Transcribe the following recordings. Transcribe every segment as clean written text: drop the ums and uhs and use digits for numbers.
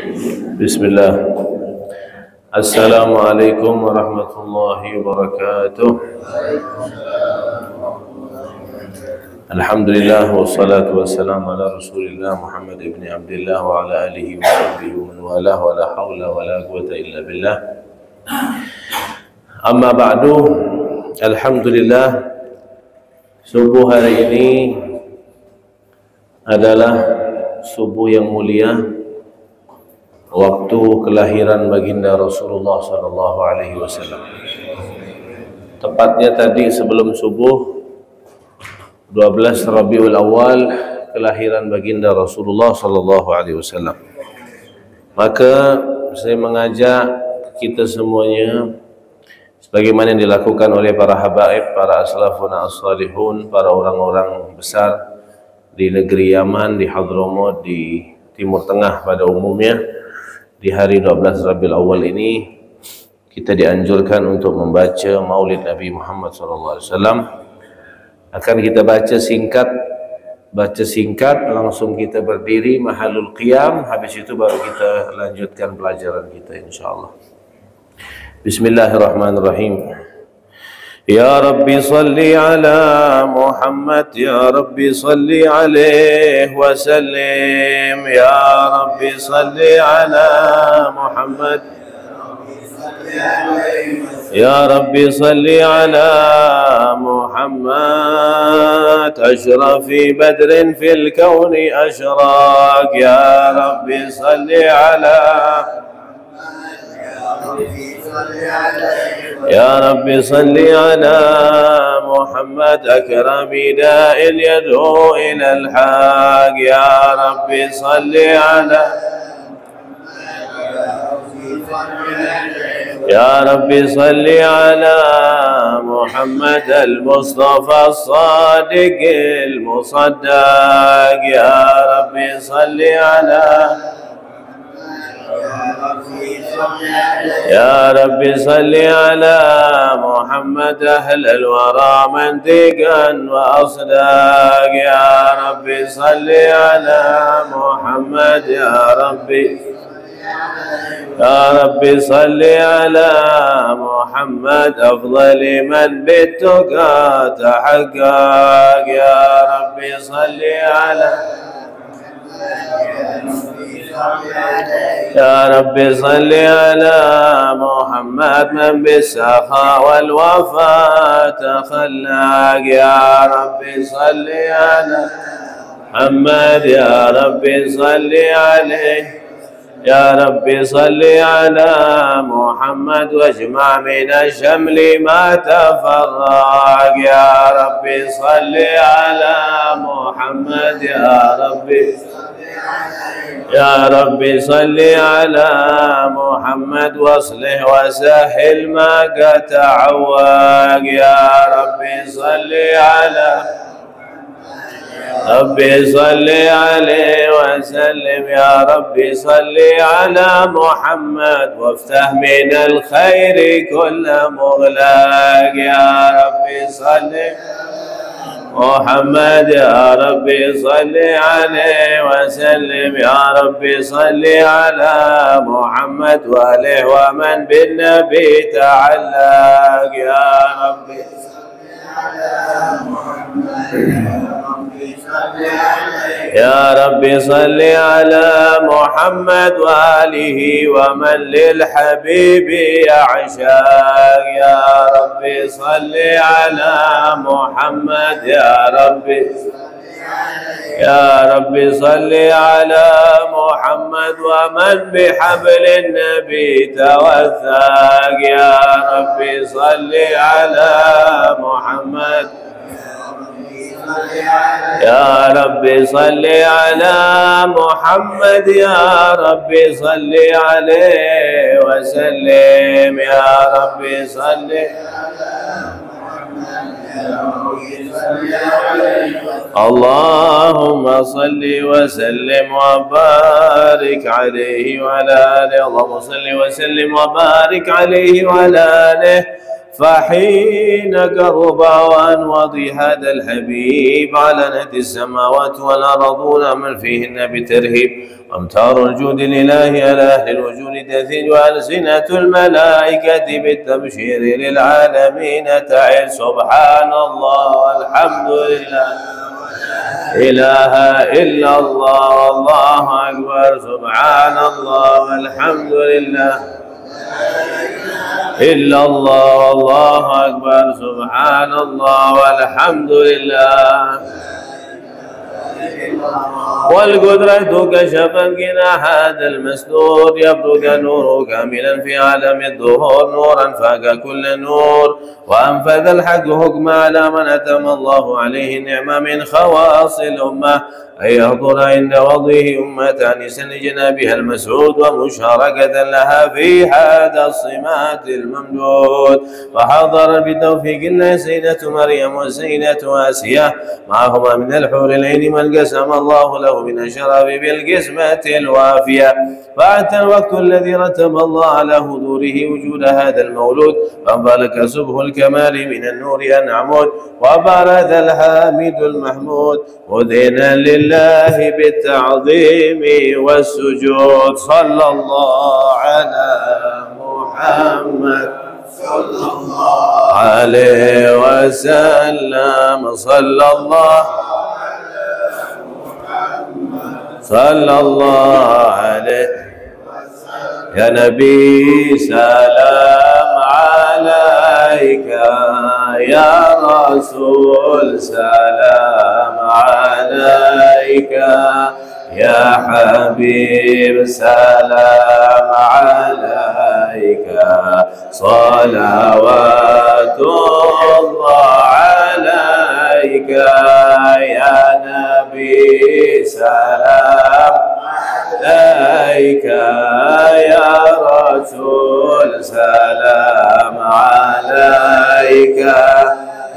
Bismillah. Assalamualaikum warahmatullahi wabarakatuh. Alhamdulillah wassalatu wassalamu ala Rasulillah Muhammad ibn Abdullah wa ala alihi wa sahbihi wa man walah wa la hawla wa la quwwata illa billah. Amma ba'du. Alhamdulillah, subuh hari ini adalah subuh yang mulia, waktu kelahiran baginda Rasulullah sallallahu alaihi wasallam. Tepatnya tadi sebelum subuh 12 Rabiul Awal, kelahiran baginda Rasulullah sallallahu alaihi wasallam. Maka saya mengajak kita semuanya, sebagaimana yang dilakukan oleh para habaib, para aslafun as-salihun, para orang-orang besar di negeri Yaman, di Hadramaut, di Timur Tengah pada umumnya, di hari 12 Rabiul Awal ini kita dianjurkan untuk membaca Maulid Nabi Muhammad SAW. Akan kita baca singkat, langsung kita berdiri mahalul qiyam, habis itu baru kita lanjutkan pelajaran kita insyaallah. Bismillahirrahmanirrahim. Ya Rabbi salli ala Muhammad, Ya Rabbi salli alaihi wa sallim, Ya Rabbi salli ala Muhammad, Ya Rabbi salli ala Muhammad, ashrafi badrin fil kawni ashraq, Ya Rabbi salli ala يا رب صل على محمد أكرم داء يدعو إلى الحق يا رب صل على يا رب صل على محمد المصطفى الصادق المصدق يا رب صل على يا رب صل على محمد أهل الورى منطقا وأصداق يا رب صل على محمد يا رب صل على محمد أفضل من بالتقى تحقق يا رب صل على يا رب صل على محمد من بالسخاء والوفاء تخلق يا رب صل على محمد يا رب صل عليه يا رب صل على محمد واجمع من الشمل ما تفرق يا رب صل على محمد يا رب يا رب صل على محمد واصلح وسهل ما قد تعوق يا رب صل على ربي صل عليه وسلم يا ربي صل على محمد وافتح من الخير كل مغلق يا ربي صل محمد يا ربي صل عليه وسلم يا ربي صل على محمد وآله ومن بالنبي تعلق يا ربي صل على محمد يا ربي صل على محمد وآله ومن للحبيب يعشاق يا ربي صل على محمد يا ربي صل على محمد ومن بحبل النبي توثق يا ربي صل على محمد يا ربي صل على محمد يا ربي صل عليه وسلم يا ربي صل اللهم صل وسلم وبارك عليه وعلى آله اللهم صل وسلم وبارك عليه وعلى آله فحين قرب أوان وضي هذا الحبيب علنت السماوات والأرضون من فيهن بترهيب، وامتار الجود الإلهي على أهل الوجود تثيج، وألسنة الملائكة بالتبشير للعالمين تعل. سبحان الله والحمد لله إله إلا الله والله أكبر. سبحان الله والحمد لله إلا الله والله أكبر. سبحان الله والحمد لله. والقدرة كشف غنى هذا المسدود، يبدو نوره كاملا في عالم الظهور، نورا فاق كل نور، وأنفذ الحق حكم على من أتم الله عليه النعمة من خواص الأمة، أن يحضر عند وضعه أمة لجنابها المسعود، ومشاركة لها في هذا الصمات الممدود. فحضر بتوفيق الله سيدة مريم وسيدة آسيا معهما من الحور العين من قسم الله له من الشرف بالقسمة الوافية. فأتى الوقت الذي رتب الله على حضوره وجود هذا المولود، فانطلق سبه الكمال من النور أنعمود، وبرز الحامد المحمود أذنا لله بالتعظيم والسجود. صلى الله على محمد صلى الله عليه وسلم. صلى الله صلى الله عليه يا نبي سلام عليك، يا رسول سلام عليك، يا حبيب سلام عليك، صلوات الله عليك، يا نبي سلام عليك، يا رسول سلام عليك،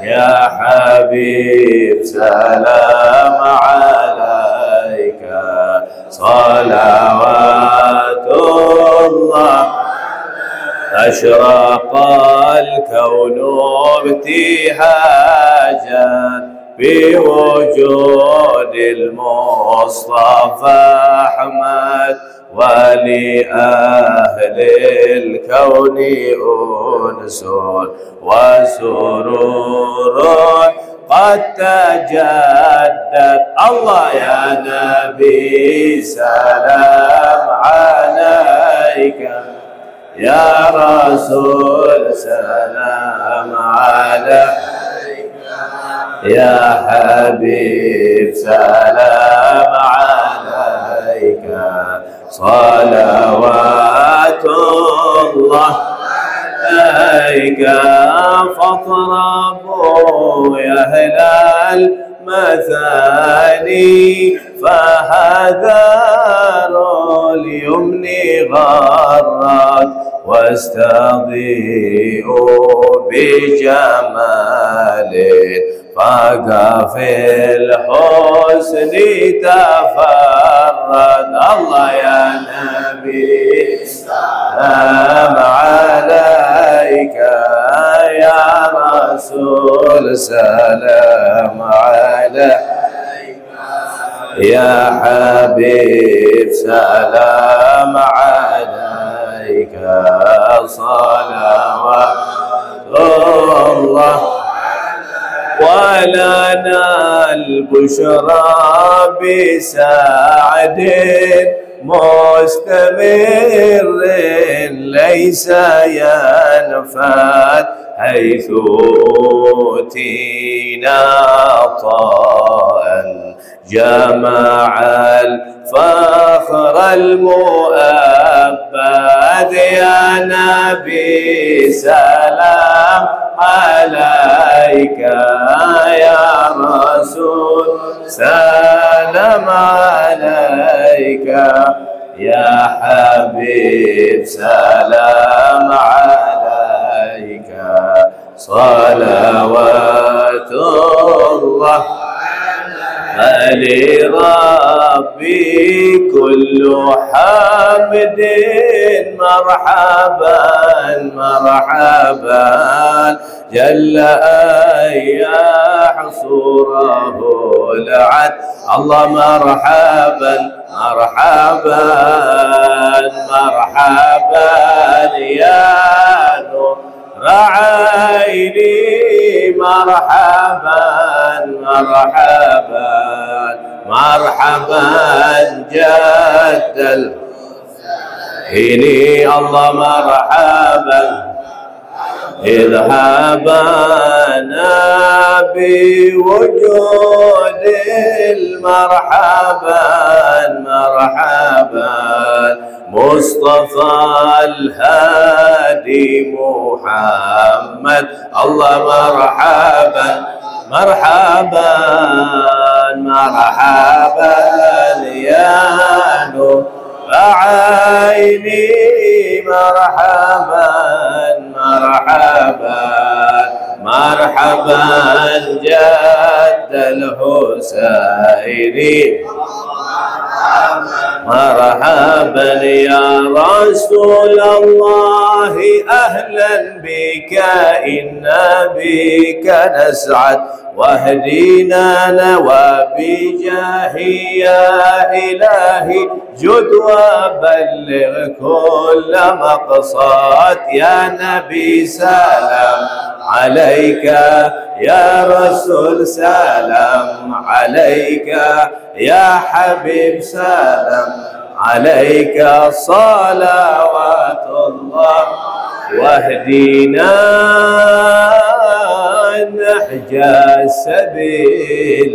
يا حبيب سلام عليك، صلوات الله. أشرق الكون ابتهاجا بوجود المصطفى أحمد، ولأهل الكون أنس وسرور قد تجدد. الله يا نبي سلام عليك، يا رسول سلام عليك، يا حبيب سلام عليك، صلوات الله عليك. فاطربوا يا أهل المثاني، فهذار اليمن غرت، واستضيئوا بجمال فاق في الحسن تفرد. الله يا نبي سلام عليك، يا رسول سلام عليك، يا حبيب سلام عليك، صلوات الله. ولنا البشرى بسعد مستمر ليس ينفد، حيث أوتينا عطاء جمع الفخر المؤبد. يا نبي سلام عليك، يا رسول سلام عليك، يا حبيب سلام عليك، صلوات الله فلربي كل حمد مرحبا مرحبا جل أن يحصره العد الله مرحبا مرحبا مرحبا يا نور عيني مرحبا مرحبا مرحبا جد الحين الله مرحبا اذهبنا بوجود المرحبا مرحبا مصطفى الهادي محمد الله مرحبا مرحبا مرحبا يا نور عيني مرحبا مرحبا مرحبا جد الحسين مرحبا يا رسول الله أهلا بك إنا بك نسعد واهدينا وبجاهي يا إلهي جد وبلغ كل مقصد يا نبي سلام عليك يا رسول سلام عليك يا حبيب سلام عليك صلوات الله واهدينا نهج السبيل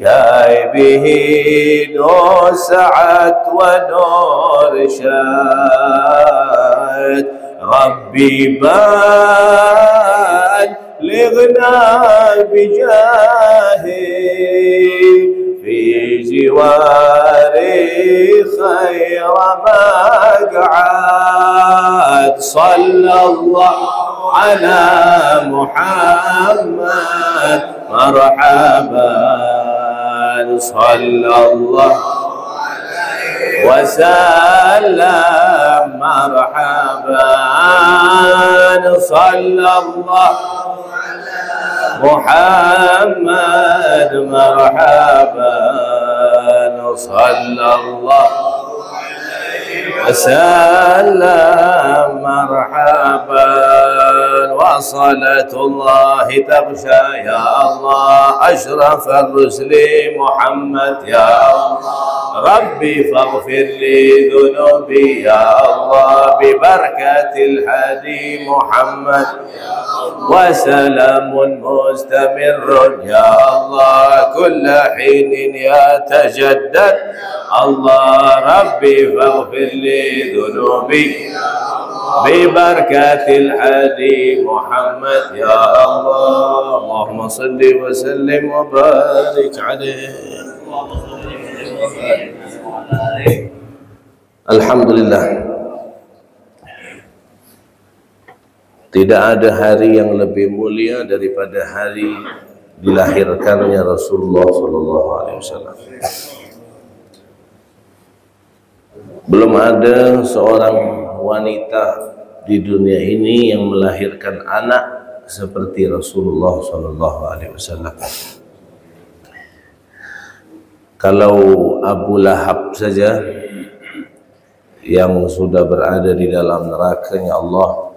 كي به نسعد ونرشد ربي بلغنا بجاهه في جواري خير مقعد صلى الله على محمد مرحبا صلى الله وسلم مرحبا صلى الله محمد مرحبا صلى الله وسلم مرحبا وصلاة الله تغشى يا الله أشرف الرسل محمد يا الله ربي فاغفر لي ذنوبي يا الله ببركة الهادي محمد وسلام مستمر يا الله كل حين يتجدد الله ربي فاغفر لي ذنوبي ببركة الهادي محمد يا الله اللهم صل وسلم وبارك عليه. Alhamdulillah, tidak ada hari yang lebih mulia daripada hari dilahirkannya Rasulullah SAW. Belum ada seorang wanita di dunia ini yang melahirkan anak seperti Rasulullah SAW. Kalau Abu Lahab saja yang sudah berada di dalam nerakanya Allah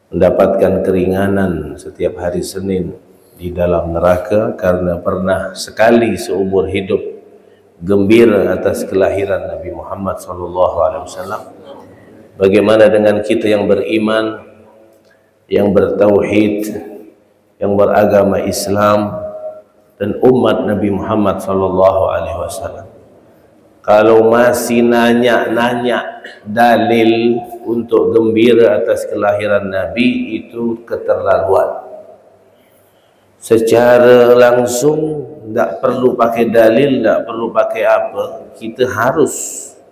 mendapatkan keringanan setiap hari Senin di dalam neraka karena pernah sekali seumur hidup gembira atas kelahiran Nabi Muhammad SAW. Bagaimana dengan kita yang beriman, yang bertauhid, yang beragama Islam dan umat Nabi Muhammad SAW? Kalau masih nanya-nanya dalil untuk gembira atas kelahiran Nabi, itu keterlaluan. Secara langsung tidak perlu pakai dalil, tidak perlu pakai apa, kita harus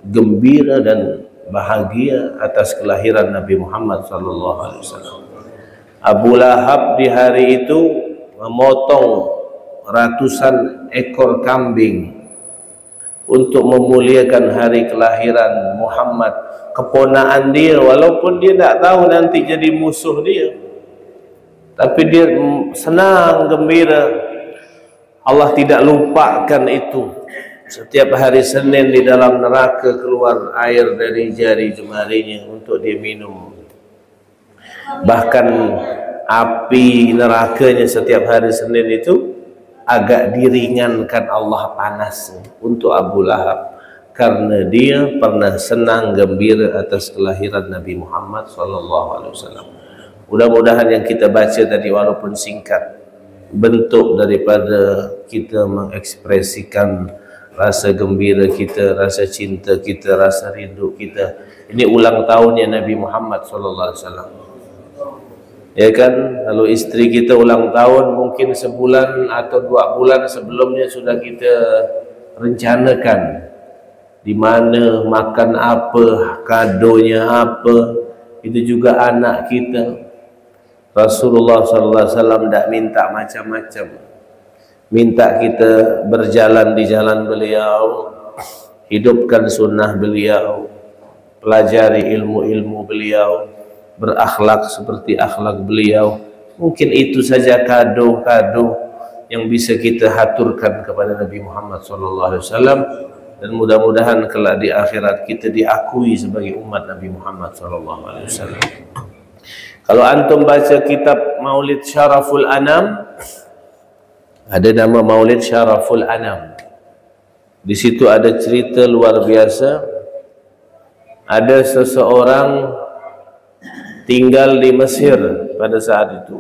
gembira dan bahagia atas kelahiran Nabi Muhammad SAW. Abu Lahab di hari itu memotong ratusan ekor kambing untuk memuliakan hari kelahiran Muhammad, keponaan dia, walaupun dia tak tahu nanti jadi musuh dia, tapi dia senang, gembira. Allah tidak lupakan itu. Setiap hari Senin di dalam neraka keluar air dari jari jemarinya untuk dia minum. Bahkan api nerakanya setiap hari Senin itu agak diringankan Allah panasnya untuk Abu Lahab, karena dia pernah senang gembira atas kelahiran Nabi Muhammad SAW. Mudah-mudahan yang kita baca tadi walaupun singkat, bentuk daripada kita mengekspresikan rasa gembira kita, rasa cinta kita, rasa rindu kita. Ini ulang tahunnya Nabi Muhammad SAW. Ya kan, kalau istri kita ulang tahun mungkin sebulan atau 2 bulan sebelumnya sudah kita rencanakan di mana, makan apa, kadonya apa. Itu juga anak kita. Rasulullah SAW tidak minta macam-macam, minta kita berjalan di jalan beliau, hidupkan sunnah beliau, pelajari ilmu-ilmu beliau, berakhlak seperti akhlak beliau. Mungkin itu saja kado-kado yang bisa kita haturkan kepada Nabi Muhammad SAW, dan mudah-mudahan kelak di akhirat kita diakui sebagai umat Nabi Muhammad SAW. Kalau antum baca kitab Maulid Syaraful Anam, ada nama Maulid Syaraful Anam. Di situ ada cerita luar biasa. Ada seseorang tinggal di Mesir pada saat itu.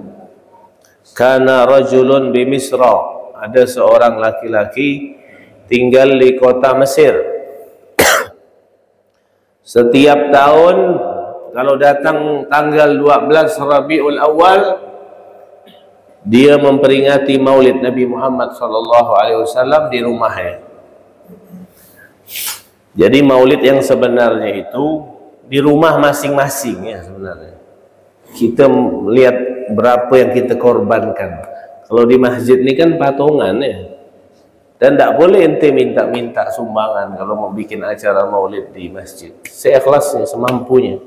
Kana rajulun bi Misra. Ada seorang laki-laki tinggal di kota Mesir. Setiap tahun kalau datang tanggal 12 Rabiul Awal, dia memperingati Maulid Nabi Muhammad SAW di rumahnya. Jadi Maulid yang sebenarnya itu di rumah masing-masing ya sebenarnya. Kita melihat berapa yang kita korbankan. Kalau di masjid ini kan patungan ya. Dan tidak boleh ente minta-minta sumbangan kalau mau bikin acara Maulid di masjid. Seikhlasnya, semampunya.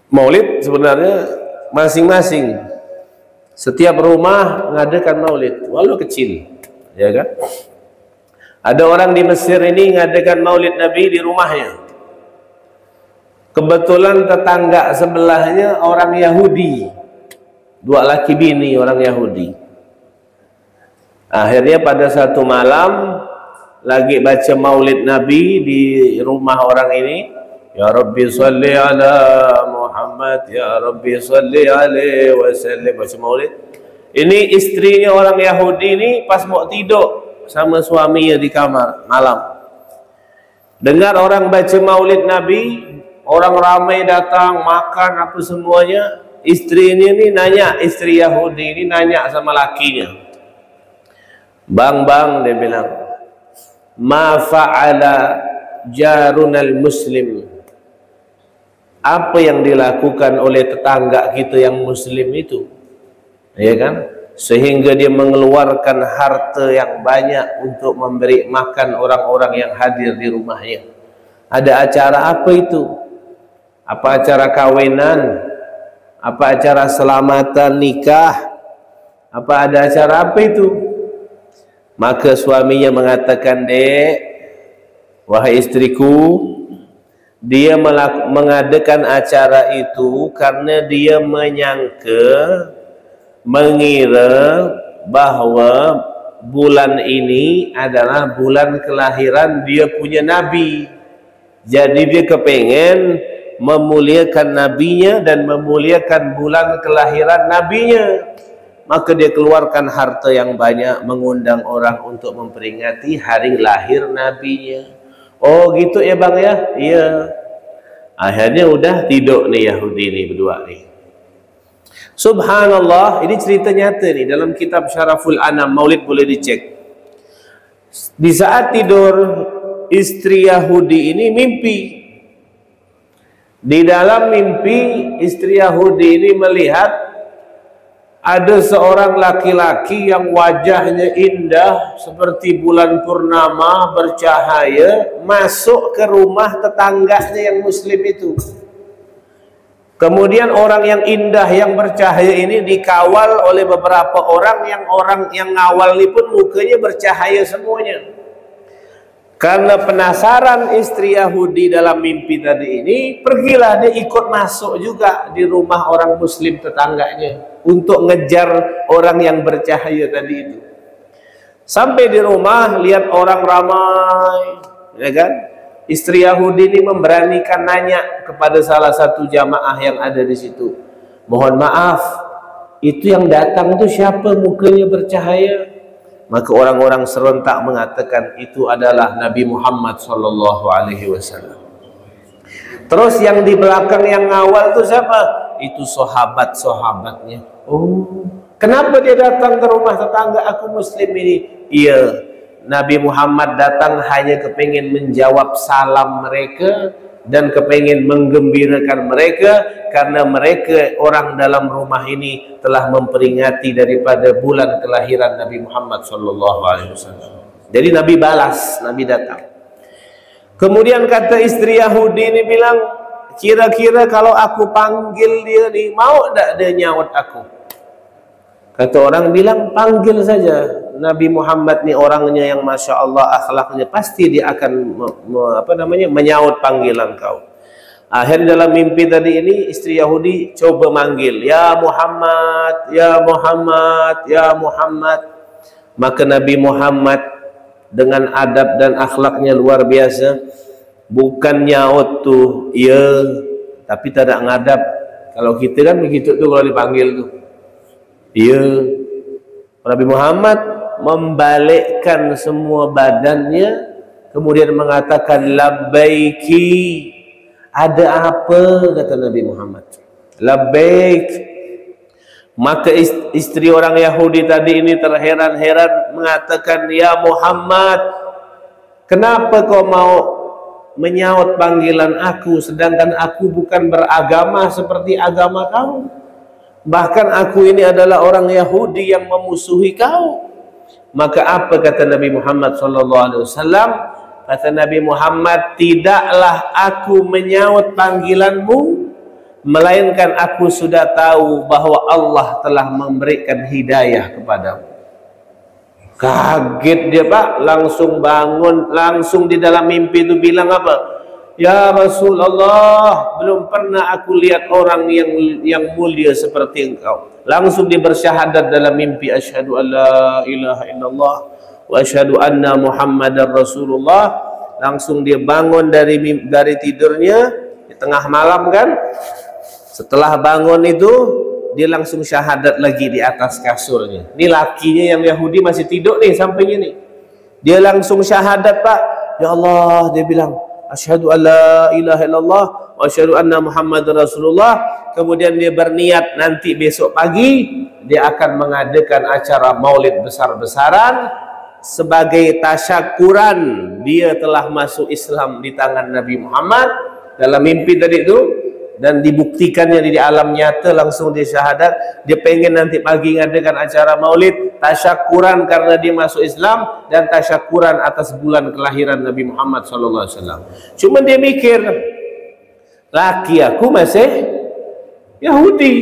Maulid sebenarnya masing-masing. Setiap rumah mengadakan Maulid, walau kecil, ya kan? Ada orang di Mesir ini mengadakan Maulid Nabi di rumahnya. Kebetulan tetangga sebelahnya orang Yahudi, 2 laki bini orang Yahudi. Akhirnya pada satu malam lagi baca Maulid Nabi di rumah orang ini, ya Rabbi salli ala Muhammad, ya Rabbi salli alaihi wasallam, baca Maulid. Ini istrinya orang Yahudi ini pas mau tidur sama suaminya di kamar malam, dengar orang baca Maulid Nabi, orang ramai datang makan apa semuanya. Istrinya ini nanya, istri Yahudi ini nanya sama lakinya, bang, dia bilang, ma fa'ala jarunal muslim, apa yang dilakukan oleh tetangga kita yang muslim itu, ya kan, sehingga dia mengeluarkan harta yang banyak untuk memberi makan orang-orang yang hadir di rumahnya. Ada acara apa itu? Apa acara kawinan? Apa acara selamatan nikah? Apa ada acara apa itu? Maka suaminya mengatakan, dek, wahai istriku, dia mengadakan acara itu karena dia mengira bahwa bulan ini adalah bulan kelahiran dia punya nabi. Jadi dia kepengen memuliakan nabinya dan memuliakan bulan kelahiran nabinya. Maka dia keluarkan harta yang banyak, mengundang orang untuk memperingati hari lahir nabinya. Oh gitu ya bang ya? Iya. Akhirnya udah tidur nih Yahudi nih berdua nih. Subhanallah, ini cerita nyata nih dalam kitab Syaraful Anam, Maulid boleh dicek. Di saat tidur, istri Yahudi ini mimpi. Di dalam mimpi, istri Yahudi ini melihat ada seorang laki-laki yang wajahnya indah seperti bulan purnama bercahaya masuk ke rumah tetangganya yang muslim itu. Kemudian orang yang indah yang bercahaya ini dikawal oleh beberapa orang yang ngawal ini pun mukanya bercahaya semuanya. Karena penasaran istri Yahudi dalam mimpi tadi ini, pergilah dia ikut masuk juga di rumah orang muslim tetangganya untuk ngejar orang yang bercahaya tadi itu. Sampai di rumah lihat orang ramai, ya kan? Istri Yahudi ini memberanikan nanya kepada salah satu jamaah yang ada di situ. Mohon maaf, itu yang datang itu siapa mukanya bercahaya? Maka orang-orang serentak mengatakan itu adalah Nabi Muhammad SAW. Terus yang di belakang yang ngawal itu siapa? Itu sahabat-sahabatnya. Oh, kenapa dia datang ke rumah tetangga aku muslim ini? Iya, Nabi Muhammad datang hanya kepingin menjawab salam mereka dan kepingin menggembirakan mereka karena mereka orang dalam rumah ini telah memperingati daripada bulan kelahiran Nabi Muhammad SAW. Jadi Nabi balas, Nabi datang. Kemudian kata istri Yahudi ini bilang, kira-kira kalau aku panggil dia nih, mau tak dia nyawat aku? Kata orang bilang, panggil saja. Nabi Muhammad ni orangnya yang Masya Allah akhlaknya, pasti dia akan menyaut panggilan kau. Akhirnya dalam mimpi tadi ini istri Yahudi coba manggil, ya Muhammad, ya Muhammad, ya Muhammad. Maka Nabi Muhammad dengan adab dan akhlaknya luar biasa, bukan nyaut tuh ya, tapi tak ada ngadap. Kalau kita kan begitu tuh kalau dipanggil tuh ya. Nabi Muhammad membalikkan semua badannya, kemudian mengatakan labbaiki. Ada apa? Kata Nabi Muhammad, labbaik. Maka istri orang Yahudi tadi ini terheran-heran mengatakan, ya Muhammad, kenapa kau mau menyaut panggilan aku sedangkan aku bukan beragama seperti agama kau? Bahkan aku ini adalah orang Yahudi yang memusuhi kau. Maka apa kata Nabi Muhammad SAW? Kata Nabi Muhammad, tidaklah aku menyaut panggilanmu, melainkan aku sudah tahu bahwa Allah telah memberikan hidayah kepadamu. Kaget dia Pak, langsung bangun, langsung di dalam mimpi itu bilang apa? Ya Rasulullah, belum pernah aku lihat orang yang mulia seperti engkau. Langsung dia bersyahadat dalam mimpi, asyhadu an la ilaha illallah wa asyhadu anna Muhammadar Rasulullah. Langsung dia bangun dari tidurnya di tengah malam kan. Setelah bangun itu dia langsung syahadat lagi di atas kasurnya. Ini lakinya yang Yahudi masih tidur nih sampingnya nih. Dia langsung syahadat Pak. Ya Allah, dia bilang, asyhadu an la ilaha illallah wa asyhadu anna Muhammadar Rasulullah. Kemudian dia berniat nanti besok pagi dia akan mengadakan acara maulid besar-besaran sebagai tasyakuran dia telah masuk Islam di tangan Nabi Muhammad dalam mimpi tadi itu, dan dibuktikannya di alam nyata langsung dia syahadat. Dia pengen nanti pagi ngadakan acara maulid tasyakuran karena dia masuk Islam dan tasyakuran atas bulan kelahiran Nabi Muhammad SAW. Cuma dia mikir, laki aku masih Yahudi,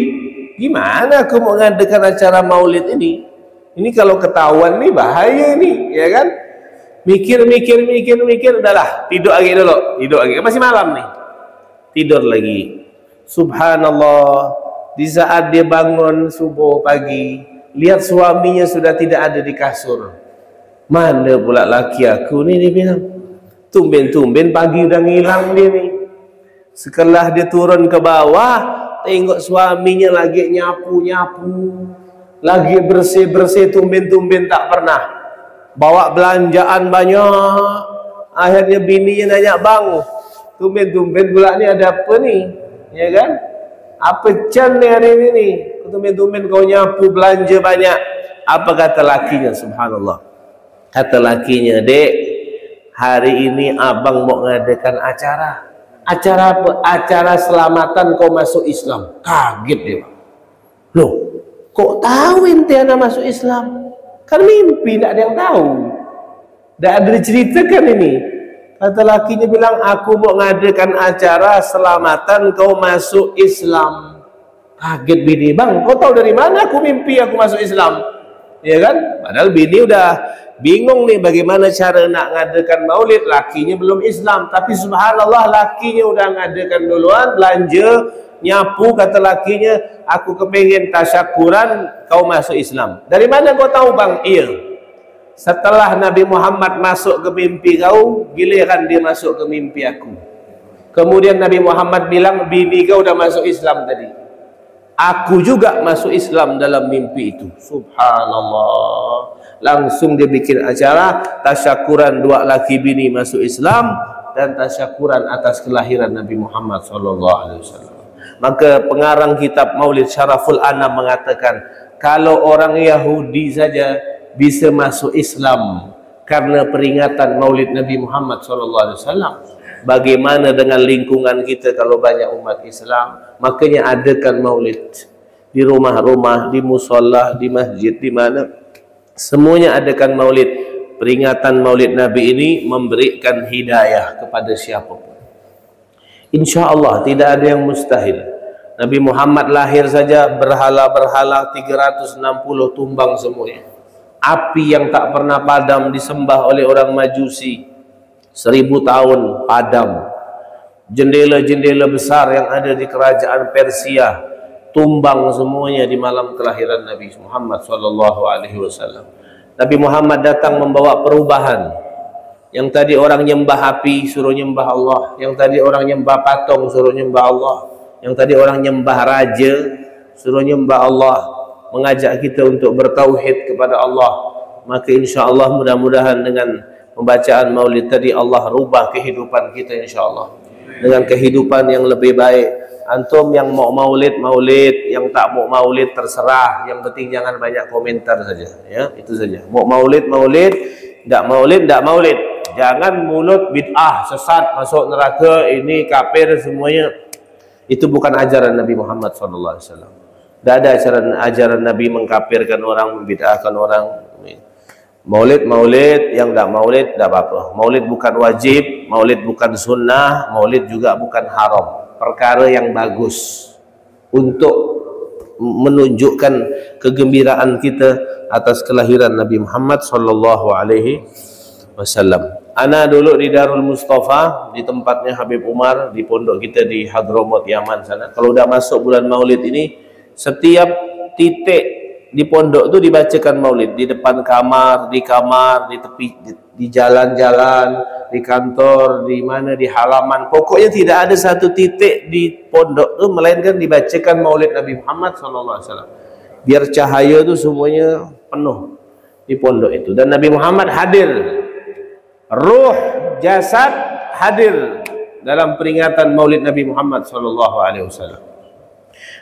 gimana aku mau ngadakan acara maulid ini? Ini kalau ketahuan nih bahaya nih, ya kan? Mikir, udahlah tidur lagi, masih malam nih, tidur lagi. Subhanallah, di saat dia bangun subuh pagi, lihat suaminya sudah tidak ada di kasur. Mana pula laki aku nih, dia bilang, tumben pagi udah ngilang dia nih. Setelah dia turun ke bawah, tengok suaminya lagi nyapu, lagi bersih-bersih, tumben tak pernah. Bawa belanjaan banyak. Akhirnya bininya nanya, bang, tumben pula ni ada apa nih? Ya kan? Apa can nih hari ini nih? Tumben kau nyapu belanja banyak. Apa kata lakinya? Subhanallah. Kata lakinya, dek, hari ini abang mau ngadakan acara. Acara apa? Acara selamatan kau masuk Islam. Kaget dia. Loh, Kok tahu ente anak masuk Islam? Kan mimpi, tidak ada yang tahu. Tidak ada diceritakan ini. Kata lakinya bilang, aku mau ngadakan acara selamatan kau masuk Islam. Kaget bini, bang, kau tahu dari mana aku mimpi aku masuk Islam? Ya kan? Padahal bini udah bingung nih bagaimana cara nak ngadakan maulid. Lakinya belum Islam, tapi subhanallah lakinya udah ngadakan duluan, belanja, nyapu. Kata lakinya, aku kepengen tasyakuran kau masuk Islam. Dari mana kau tahu bang? Iya, setelah Nabi Muhammad masuk ke mimpi kau, giliran dia masuk ke mimpi aku. Kemudian Nabi Muhammad bilang, bini kau udah masuk Islam tadi, aku juga masuk Islam dalam mimpi itu. Subhanallah. Langsung dia bikin acara tasyakuran dua laki bini masuk Islam dan tasyakuran atas kelahiran Nabi Muhammad SAW. Maka pengarang kitab Maulid Syaraful Anam mengatakan, kalau orang Yahudi saja bisa masuk Islam karena peringatan Maulid Nabi Muhammad SAW, bagaimana dengan lingkungan kita kalau banyak umat Islam? Makanya adakan maulid di rumah-rumah, di musola, di masjid, di mana semuanya adakan maulid. Peringatan Maulid Nabi ini memberikan hidayah kepada siapapun. Insya Allah tidak ada yang mustahil. Nabi Muhammad lahir saja berhala-berhala 360 tumbang semuanya. Api yang tak pernah padam disembah oleh orang Majusi 1000 tahun padam. Jendela-jendela besar yang ada di kerajaan Persia tumbang semuanya di malam kelahiran Nabi Muhammad SAW. Nabi Muhammad datang membawa perubahan. Yang tadi orang nyembah api suruh nyembah Allah, yang tadi orang nyembah patung suruh nyembah Allah, yang tadi orang nyembah raja suruh nyembah Allah, mengajak kita untuk bertauhid kepada Allah. Maka insya Allah mudah-mudahan dengan pembacaan maulid tadi Allah rubah kehidupan kita insya Allah dengan kehidupan yang lebih baik. Antum yang mau maulid, maulid, yang tak mau maulid terserah, yang penting jangan banyak komentar saja, ya, itu saja. Mau maulid, maulid, tidak maulid, tidak maulid. Jangan mulut bid'ah, sesat, masuk neraka, ini kafir semuanya. Itu bukan ajaran Nabi Muhammad SAW. Tidak ada ajaran Nabi mengkafirkan orang, membid'ahkan orang. Maulid, maulid, yang tidak maulid, tidak apa-apa. Maulid bukan wajib, maulid bukan sunnah, maulid juga bukan haram. Perkara yang bagus untuk menunjukkan kegembiraan kita atas kelahiran Nabi Muhammad SAW. Ana dulu di Darul Mustafa, di tempatnya Habib Umar, di pondok kita di Hadramut, Yaman sana. Kalau udah masuk bulan maulid ini, setiap titik di pondok itu dibacakan maulid. Di depan kamar, di tepi, di jalan-jalan, di kantor, di mana, di halaman. Pokoknya tidak ada satu titik di pondok itu melainkan dibacakan maulid Nabi Muhammad SAW. Biar cahaya itu semuanya penuh di pondok itu. Dan Nabi Muhammad hadir. Ruh, jasad hadir dalam peringatan maulid Nabi Muhammad SAW.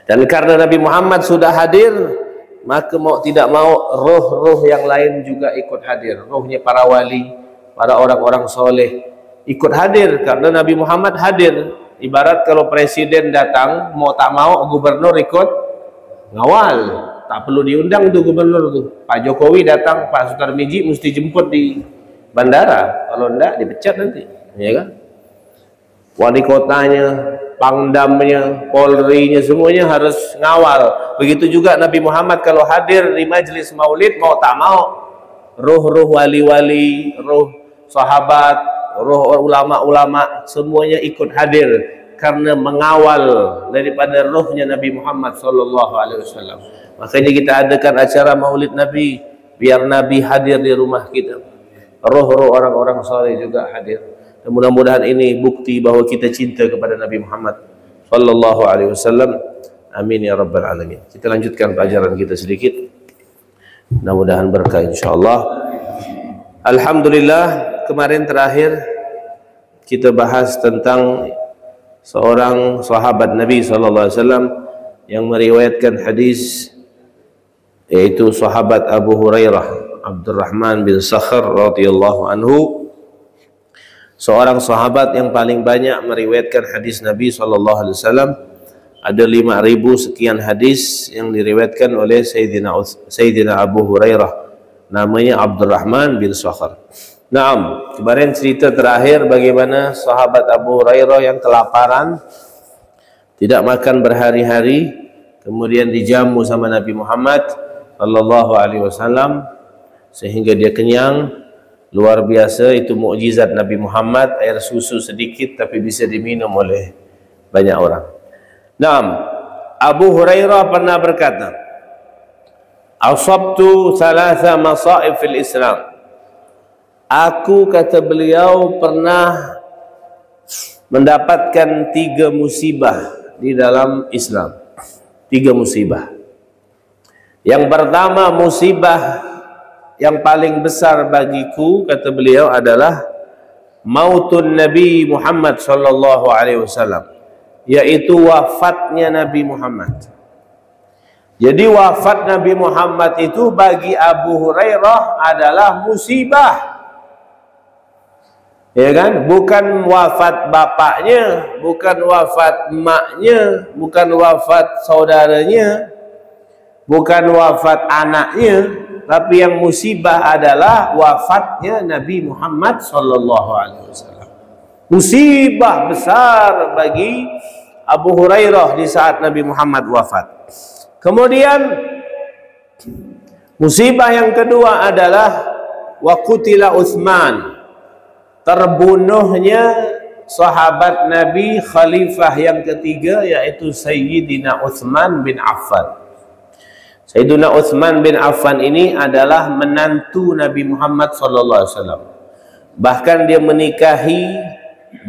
Dan karena Nabi Muhammad sudah hadir, maka mau tidak mau roh-roh yang lain juga ikut hadir. Rohnya para wali, para orang-orang soleh ikut hadir karena Nabi Muhammad hadir. Ibarat kalau presiden datang, mau tak mau gubernur ikut ngawal. Tak perlu diundang tuh gubernur tuh. Pak Jokowi datang, Pak Sutarmiji mesti jemput di bandara. Kalau enggak dipecat nanti, ya kan? Wali kotanya, pangdamnya, polrinya, semuanya harus ngawal. Begitu juga Nabi Muhammad kalau hadir di majelis maulid, mau tak mau roh-roh wali-wali, roh sahabat, roh ulama-ulama semuanya ikut hadir karena mengawal daripada rohnya Nabi Muhammad SAW. Makanya kita adakan acara maulid Nabi biar Nabi hadir di rumah kita. Roh-roh orang-orang saleh juga hadir. Dan mudah-mudahan ini bukti bahwa kita cinta kepada Nabi Muhammad SAW. Amin ya rabbal alamin. Kita lanjutkan pelajaran kita sedikit. Mudah-mudahan berkah insyaallah. Alhamdulillah, kemarin terakhir kita bahas tentang seorang sahabat Nabi SAW yang meriwayatkan hadis, yaitu sahabat Abu Hurairah Abdurrahman bin Sakhr radhiyallahu anhu, seorang sahabat yang paling banyak meriwayatkan hadis Nabi SAW. ada 5.000 sekian hadis yang diriwayatkan oleh Sayyidina Abu Hurairah, namanya Abdurrahman bin Sakhar. Naam, kemarin cerita terakhir bagaimana sahabat Abu Hurairah yang kelaparan, tidak makan berhari-hari, kemudian dijamu sama Nabi Muhammad sallallahu alaihi wasallam sehingga dia kenyang. Luar biasa, itu mukjizat Nabi Muhammad, air susu sedikit tapi bisa diminum oleh banyak orang. Naam, Abu Hurairah pernah berkata, "Asabtu thalatha masaib fil Islam." Aku, kata beliau, pernah mendapatkan 3 musibah di dalam Islam. 3 musibah. Yang pertama, musibah yang paling besar bagiku, kata beliau, adalah mautun Nabi Muhammad sallallahu alaihi wasallam, yaitu wafatnya Nabi Muhammad. Jadi wafat Nabi Muhammad itu bagi Abu Hurairah adalah musibah. Ya kan? Bukan wafat bapaknya, bukan wafat emaknya, bukan wafat saudaranya, bukan wafat anaknya, tapi yang musibah adalah wafatnya Nabi Muhammad sallallahu alaihi wasallam. Musibah besar bagi Abu Hurairah di saat Nabi Muhammad wafat. Kemudian musibah yang kedua adalah waqutila Utsman, terbunuhnya sahabat Nabi khalifah yang ketiga, yaitu Sayyidina Utsman bin Affan. Sayyidina Utsman bin Affan ini adalah menantu Nabi Muhammad sallallahu alaihi wasallam. Bahkan dia menikahi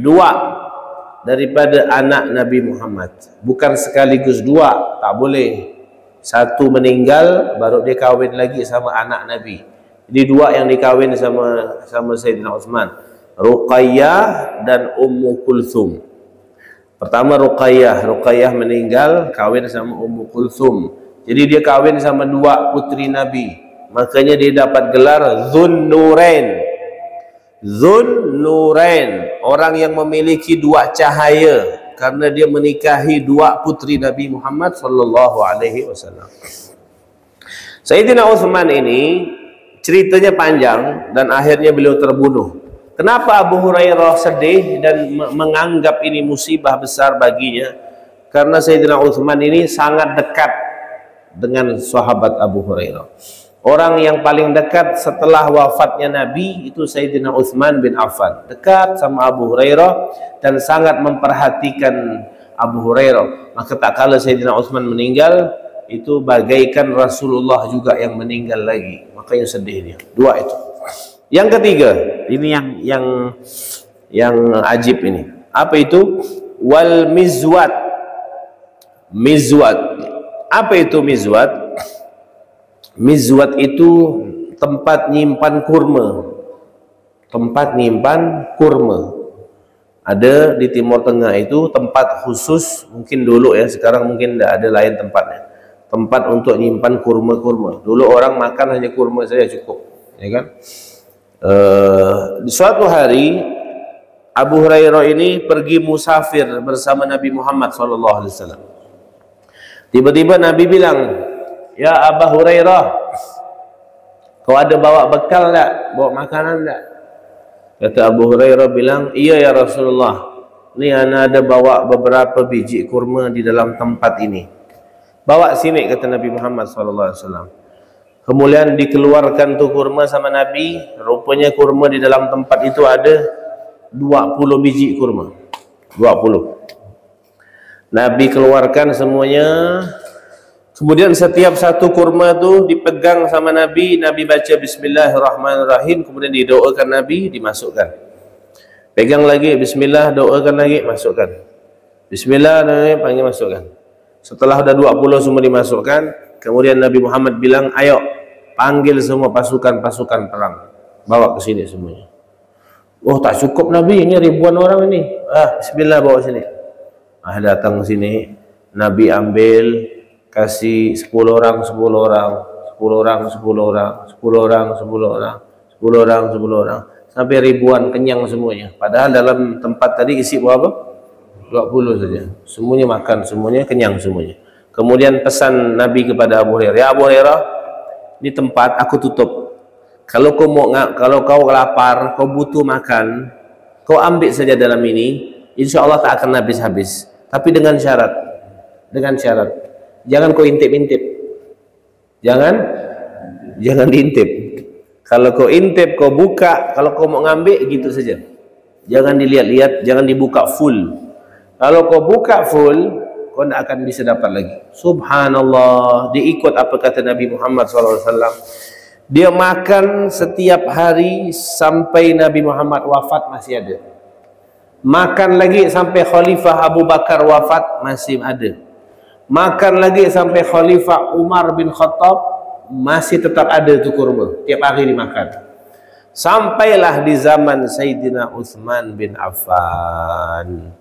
2 daripada anak Nabi Muhammad. Bukan sekaligus 2, tak boleh. 1 meninggal baru dia kahwin lagi sama anak Nabi. Jadi 2 yang dikahwin sama Sayyidina Utsman, Ruqayyah dan Ummu Kulthum. Pertama Ruqayyah meninggal, kahwin sama Ummu Kulthum. Jadi dia kahwin sama 2 putri Nabi. Makanya dia dapat gelar Dzunnurain. Dzunnurain, orang yang memiliki 2 cahaya, karena dia menikahi 2 putri Nabi Muhammad sallallahu alaihi wasallam. Sayyidina Utsman ini ceritanya panjang dan akhirnya beliau terbunuh. Kenapa Abu Hurairah sedih dan menganggap ini musibah besar baginya? Karena Sayyidina Utsman ini sangat dekat dengan sahabat Abu Hurairah. Orang yang paling dekat setelah wafatnya Nabi itu Sayyidina Utsman bin Affan. Dekat sama Abu Hurairah dan sangat memperhatikan Abu Hurairah. Maka tak kala Sayyidina Utsman meninggal, itu bagaikan Rasulullah juga yang meninggal lagi. Makanya sedih dia. 2 itu. Yang ketiga, ini yang ajib ini. Apa itu? Wal mizwat. Mizwat. Apa itu mizwat? Mizwat itu tempat nyimpan kurma. Tempat nyimpan kurma. Ada di Timur Tengah itu tempat khusus, mungkin dulu ya, sekarang mungkin tidak ada lain tempatnya. Tempat untuk nyimpan kurma-kurma. Dulu orang makan hanya kurma saja cukup, ya kan? Di suatu hari Abu Hurairah ini pergi musafir bersama Nabi Muhammad SAW. Tiba-tiba Nabi bilang, "Ya Abu Hurairah, kau ada bawa bekal tak? Bawa makanan tak?" Kata Abu Hurairah bilang, "Iya ya Rasulullah, ini ana ada bawa beberapa biji kurma di dalam tempat ini. Bawa sini," kata Nabi Muhammad SAW. Kemudian dikeluarkan tuh kurma sama Nabi. Rupanya kurma di dalam tempat itu ada 20 biji kurma. 20. Nabi keluarkan semuanya. Kemudian setiap satu kurma itu dipegang sama Nabi. Nabi baca Bismillahirrahmanirrahim. Kemudian didoakan Nabi, dimasukkan. Pegang lagi, Bismillah, doakan lagi, masukkan. Bismillah, panggil, masukkan. Setelah ada 20 semua dimasukkan, kemudian Nabi Muhammad bilang, "Ayo, panggil semua pasukan-pasukan perang. Bawa ke sini semuanya." Oh, tak cukup Nabi, ini ribuan orang ini. Bismillah, bawa sini. Datang ke sini, Nabi ambil, kasih 10 orang, 10 orang, 10 orang, 10 orang, 10 orang, 10 orang, 10 orang, 10 orang, sampai ribuan, kenyang semuanya. Padahal dalam tempat tadi isi berapa? 20 saja. Semuanya makan, semuanya kenyang semuanya. Kemudian pesan Nabi kepada Abu Hurairah, "Ya Abu Hurairah, ini tempat aku tutup. Kalau kau lapar, kau butuh makan, kau ambil saja dalam ini. Insya Allah tak akan habis-habis. Tapi dengan syarat, jangan kau intip-intip. Jangan diintip. Kalau kau intip, kau buka, kalau kau mau ngambil gitu saja. Jangan dilihat-lihat, jangan dibuka full. Kalau kau buka full, kau tidak akan bisa dapat lagi." Subhanallah, diikut apa kata Nabi Muhammad SAW. Dia makan setiap hari sampai Nabi Muhammad wafat masih ada. Makan lagi sampai Khalifah Abu Bakar wafat masih ada. Makan lagi sampai Khalifah Umar bin Khattab masih tetap ada tu kurma. Tiap hari dimakan. Sampailah di zaman Sayyidina Utsman bin Affan.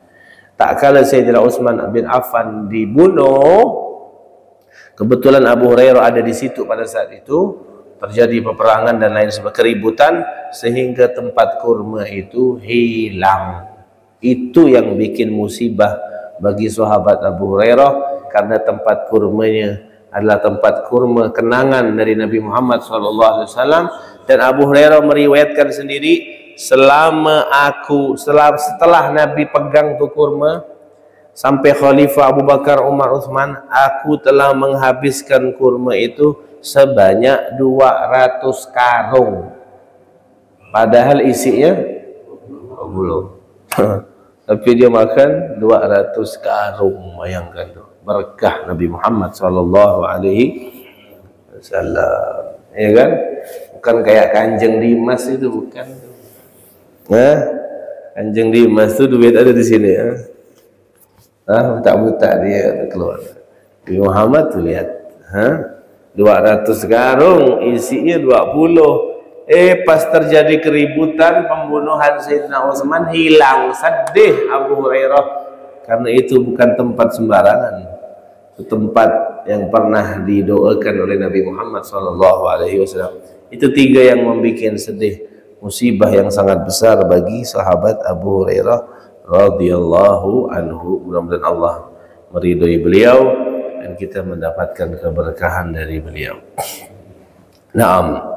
Tak kala Sayyidina Utsman bin Affan dibunuh, kebetulan Abu Hurairah ada di situ pada saat itu, terjadi peperangan dan lain sebagainya, keributan, sehingga tempat kurma itu hilang. Itu yang bikin musibah bagi sahabat Abu Hurairah, karena tempat kurmanya adalah tempat kurma kenangan dari Nabi Muhammad SAW. Dan Abu Hurairah meriwayatkan sendiri, setelah Nabi pegang tu kurma sampai Khalifah Abu Bakar, Umar, Utsman, aku telah menghabiskan kurma itu sebanyak 200 karung. Padahal isinya belum. Tapi dia makan 200 karung, bayangkan tu. Berkah Nabi Muhammad SAW. Ya kan? Bukan kayak Kanjeng Dimas itu, bukan. Kanjeng Dimas tu duit ada di sini. Buta-buta dia keluar. Nabi Muhammad tu lihat. 200 karung, isinya 20. Pas terjadi keributan pembunuhan Sayyidina Utsman, hilang. Sedih Abu Hurairah, karena itu bukan tempat sembarangan. Itu tempat yang pernah didoakan oleh Nabi Muhammad SAW. Itu tiga yang membuat sedih, musibah yang sangat besar bagi sahabat Abu Hurairah radhiyallahu anhu. Mudah-mudahan Allah meridhai beliau dan kita mendapatkan keberkahan dari beliau. Naam.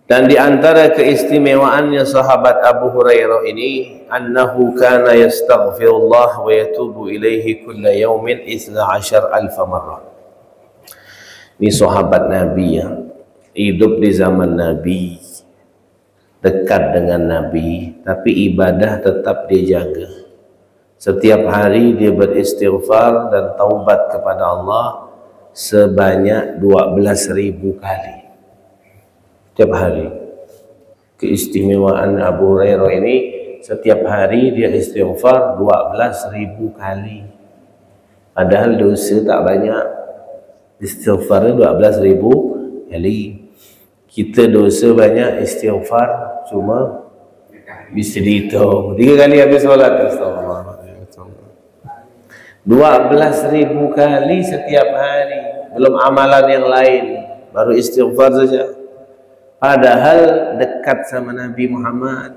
Dan di antara keistimewaannya sahabat Abu Hurairah ini, annahu kana yastaghfirullah wa yatubu ilaihi kulla yaumin 12,000 marrah. Ini sahabat Nabi ya, hidup di zaman Nabi, dekat dengan Nabi, tapi ibadah tetap dia jaga. Setiap hari dia beristighfar dan taubat kepada Allah sebanyak 12.000 kali. Setiap hari. Keistimewaan Abu Hurairah ini, setiap hari dia istighfar 12.000 kali. Padahal dosa tak banyak, istighfarnya 12.000 kali. Kita dosa banyak, istighfar cuma bisa dihitung 3 kali habis solat. 12.000 kali setiap hari, belum amalan yang lain, baru istighfar saja. Padahal dekat sama Nabi Muhammad,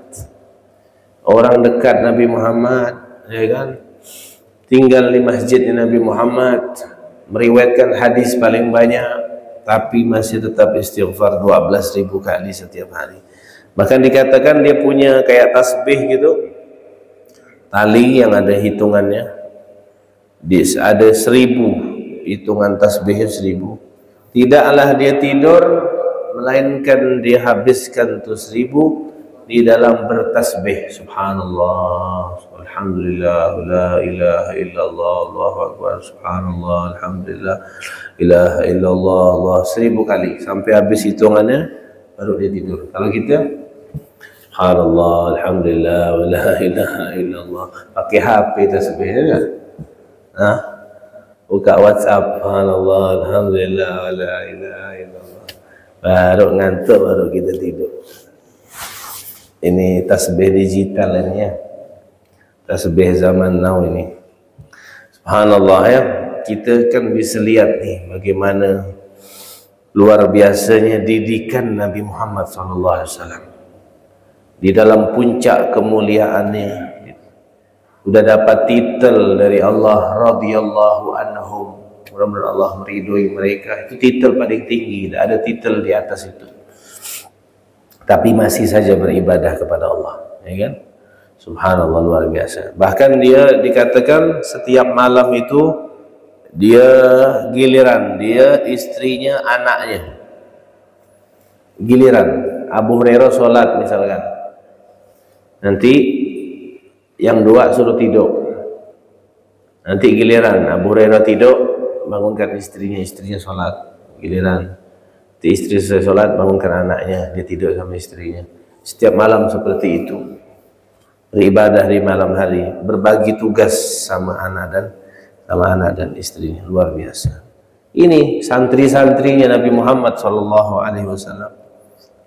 orang dekat Nabi Muhammad, ya kan? Tinggal di masjidnya Nabi Muhammad, meriwayatkan hadis paling banyak, tapi masih tetap istighfar 12.000 kali setiap hari. Bahkan dikatakan dia punya kayak tasbih gitu, tali yang ada hitungannya, ada 1.000 hitungan tasbihnya 1.000. Tidaklah dia tidur melainkan dia habiskan tu 1.000 di dalam bertasbih. Subhanallah, alhamdulillah, la ilaha illallah, Allahu akbar, subhanallah, alhamdulillah, ilaha illallah, Allah 1.000 kali sampai habis hitungannya baru dia tidur. Kalau kita subhanallah, alhamdulillah, la ilaha illallah, pakai HP tasbihnya kan? Buka WhatsApp, subhanallah, alhamdulillah, la ilaha illallah, baru ngantuk, baru kita tidur. Ini tasbih digital ini ya, tasbih zaman now ini. Subhanallah ya, kita kan bisa lihat nih bagaimana luar biasanya didikan Nabi Muhammad SAW di dalam puncak kemuliaannya, sudah dapat titel dari Allah radhiyallahu anhum, mudah-mudahan Allah meridhoi mereka. Itu titel paling tinggi, tidak ada titel di atas itu. Tapi masih saja beribadah kepada Allah, ya kan? Subhanallah, luar biasa. Bahkan dia dikatakan setiap malam itu dia giliran, dia, istrinya, anaknya giliran. Abu Hurairah sholat misalkan, nanti yang dua suruh tidur, nanti giliran Abu Hurairah tidur, bangunkan istrinya, istrinya sholat, giliran nanti istri selesai sholat, bangunkan anaknya, dia tidur sama istrinya. Setiap malam seperti itu, beribadah di malam hari, berbagi tugas sama anak dan istrinya. Luar biasa. Ini santri-santrinya Nabi Muhammad SAW.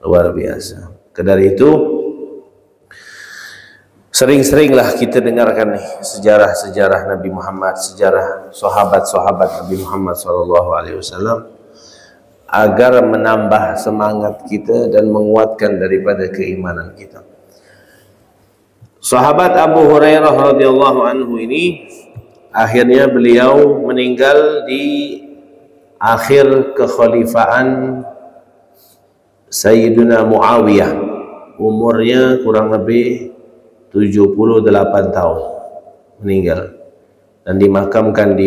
Luar biasa. Dari itu sering-seringlah kita dengarkan nih sejarah-sejarah Nabi Muhammad, sejarah sahabat-sahabat Nabi Muhammad SAW, agar menambah semangat kita dan menguatkan daripada keimanan kita. Sahabat Abu Hurairah radhiyallahu anhu ini, akhirnya beliau meninggal di akhir kekhalifahan Sayyidina Muawiyah. Umurnya kurang lebih 78 tahun meninggal, dan dimakamkan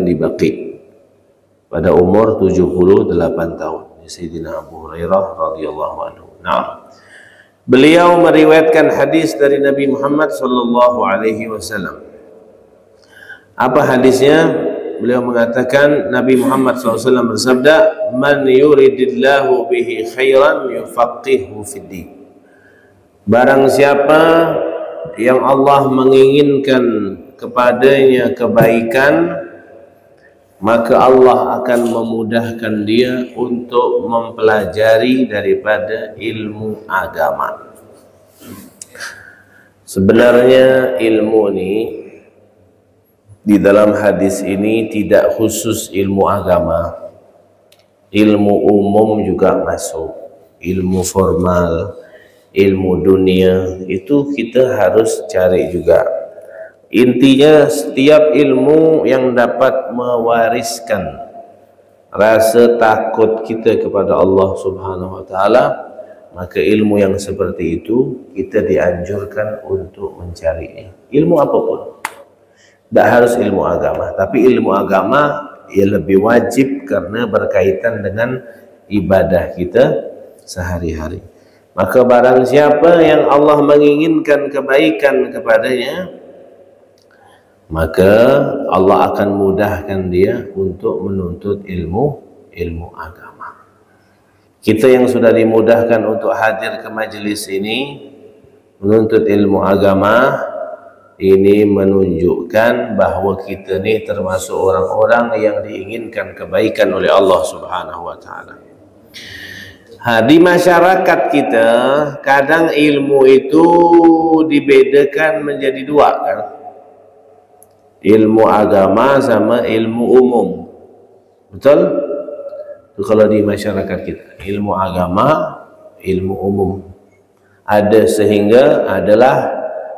di Baqi pada umur 78 tahun. Sayyidina Abu Hurairah radhiyallahu anhu. Nah, beliau meriwayatkan hadis dari Nabi Muhammad sallallahu alaihi wasallam. Apa hadisnya? Beliau mengatakan, Nabi Muhammad SAW bersabda, "Man yuridillahu bihi khairan yufaqihu fid-din." Barang siapa yang Allah menginginkan kepadanya kebaikan, maka Allah akan memudahkan dia untuk mempelajari daripada ilmu agama. Sebenarnya ilmu ini di dalam hadis ini tidak khusus ilmu agama, ilmu umum juga masuk, ilmu formal, ilmu dunia, itu kita harus cari juga. Intinya setiap ilmu yang dapat mewariskan rasa takut kita kepada Allah Subhanahu wa taala, maka ilmu yang seperti itu kita dianjurkan untuk mencarinya. Ilmu apapun, tidak harus ilmu agama, tapi ilmu agama ya lebih wajib karena berkaitan dengan ibadah kita sehari-hari. Maka barang siapa yang Allah menginginkan kebaikan kepadanya, maka Allah akan mudahkan dia untuk menuntut ilmu agama. Kita yang sudah dimudahkan untuk hadir ke majelis ini menuntut ilmu agama, ini menunjukkan bahwa kita ini termasuk orang-orang yang diinginkan kebaikan oleh Allah Subhanahu wa taala. Di masyarakat kita kadang ilmu itu dibedakan menjadi dua, kan? Ilmu agama sama ilmu umum. Betul? Itu kalau di masyarakat kita, ilmu agama, ilmu umum. Ada sehingga adalah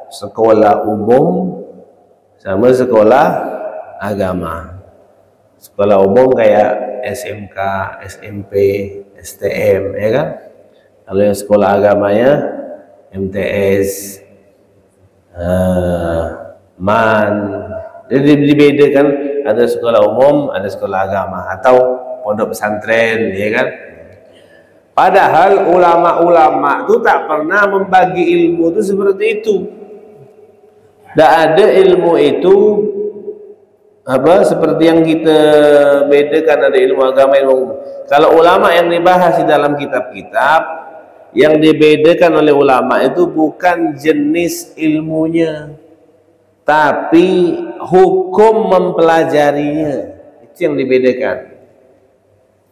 sekolah umum sama sekolah agama. Sekolah umum kayak SMK, SMP, STM, ya kan? Kalau yang sekolah agamanya MTS, MAN. Jadi dibedakan, ada sekolah umum, ada sekolah agama, atau pondok pesantren, ya kan? Padahal ulama-ulama itu tak pernah membagi ilmu itu seperti itu. Tidak ada ilmu itu seperti yang kita bedakan, ada ilmu agama, ilmu umum. Kalau ulama yang dibahas di dalam kitab-kitab, yang dibedakan oleh ulama itu bukan jenis ilmunya, tapi hukum mempelajarinya. Itu yang dibedakan.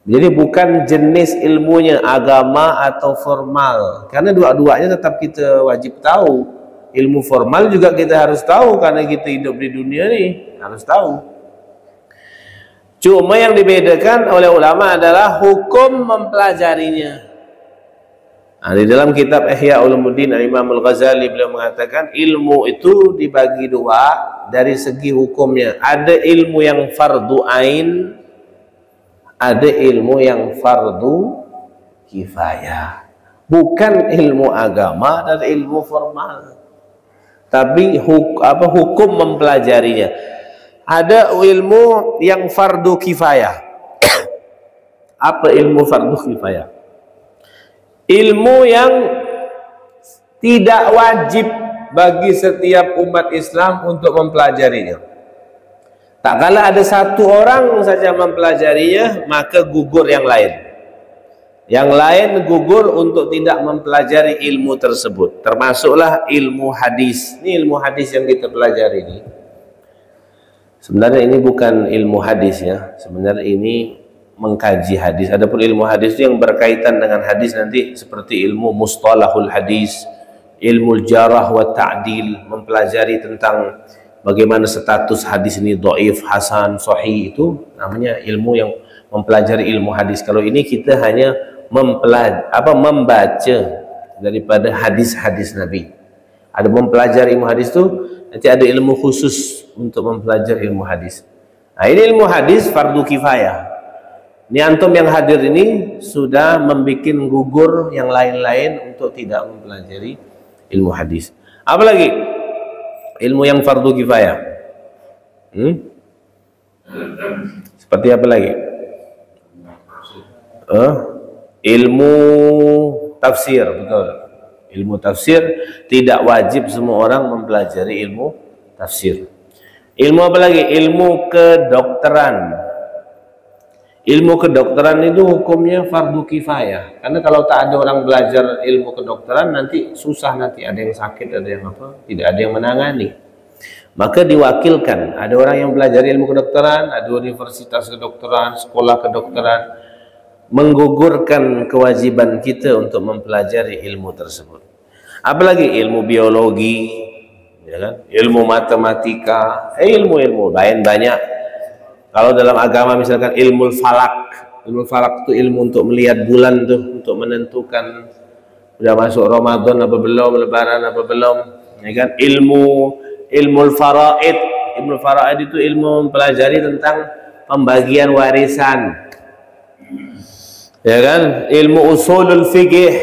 Jadi bukan jenis ilmunya, agama atau formal. Karena dua-duanya tetap kita wajib tahu. Ilmu formal juga kita harus tahu, karena kita hidup di dunia ini harus tahu. Cuma yang dibedakan oleh ulama adalah hukum mempelajarinya. Di dalam kitab Ihya Ulumuddin Imam Al-Ghazali beliau mengatakan ilmu itu dibagi dua dari segi hukumnya. Ada ilmu yang fardu ain, ada ilmu yang fardu kifayah. Bukan ilmu agama dan ilmu formal, tapi hukum mempelajarinya. Ada ilmu yang fardu kifayah. Apa ilmu fardu kifayah? Ilmu yang tidak wajib bagi setiap umat Islam untuk mempelajarinya. Tak kala ada satu orang saja mempelajarinya, maka gugur yang lain. Yang lain gugur untuk tidak mempelajari ilmu tersebut. Termasuklah ilmu hadis. Ini ilmu hadis yang kita pelajari ini. Sebenarnya ini bukan ilmu hadis ya. Sebenarnya ini mengkaji hadis. Adapun ilmu hadis itu yang berkaitan dengan hadis nanti seperti ilmu mustalahul hadis, ilmu jarah wa ta'dil, mempelajari tentang bagaimana status hadis ini dhaif, hasan, sahih, itu namanya ilmu yang mempelajari ilmu hadis. Kalau ini kita hanya membaca daripada hadis-hadis Nabi. Ada mempelajari ilmu hadis itu nanti ada ilmu khusus untuk mempelajari ilmu hadis. Nah, ini ilmu hadis fardu kifayah. Ini antum yang hadir ini sudah membuat gugur yang lain-lain untuk tidak mempelajari ilmu hadis. Apalagi ilmu yang fardu kifayah. Seperti apa lagi? Ilmu tafsir, betul. Ilmu tafsir tidak wajib semua orang mempelajari ilmu tafsir. Ilmu apa lagi? Ilmu kedokteran. Ilmu kedokteran itu hukumnya fardu kifayah. Karena kalau tak ada orang belajar ilmu kedokteran nanti susah, nanti ada yang sakit, ada yang apa, tidak ada yang menangani. Maka diwakilkan, ada orang yang belajar ilmu kedokteran, ada universitas kedokteran, sekolah kedokteran, menggugurkan kewajiban kita untuk mempelajari ilmu tersebut. Apalagi ilmu biologi, ya kan? Ilmu matematika, ilmu-ilmu lain banyak. Kalau dalam agama misalkan ilmu falak itu ilmu untuk melihat bulan tuh, untuk menentukan sudah masuk Ramadan apa belum, Lebaran apa belum, ya kan? Ilmu faraid itu ilmu mempelajari tentang pembagian warisan, ya kan? Ilmu usul fikih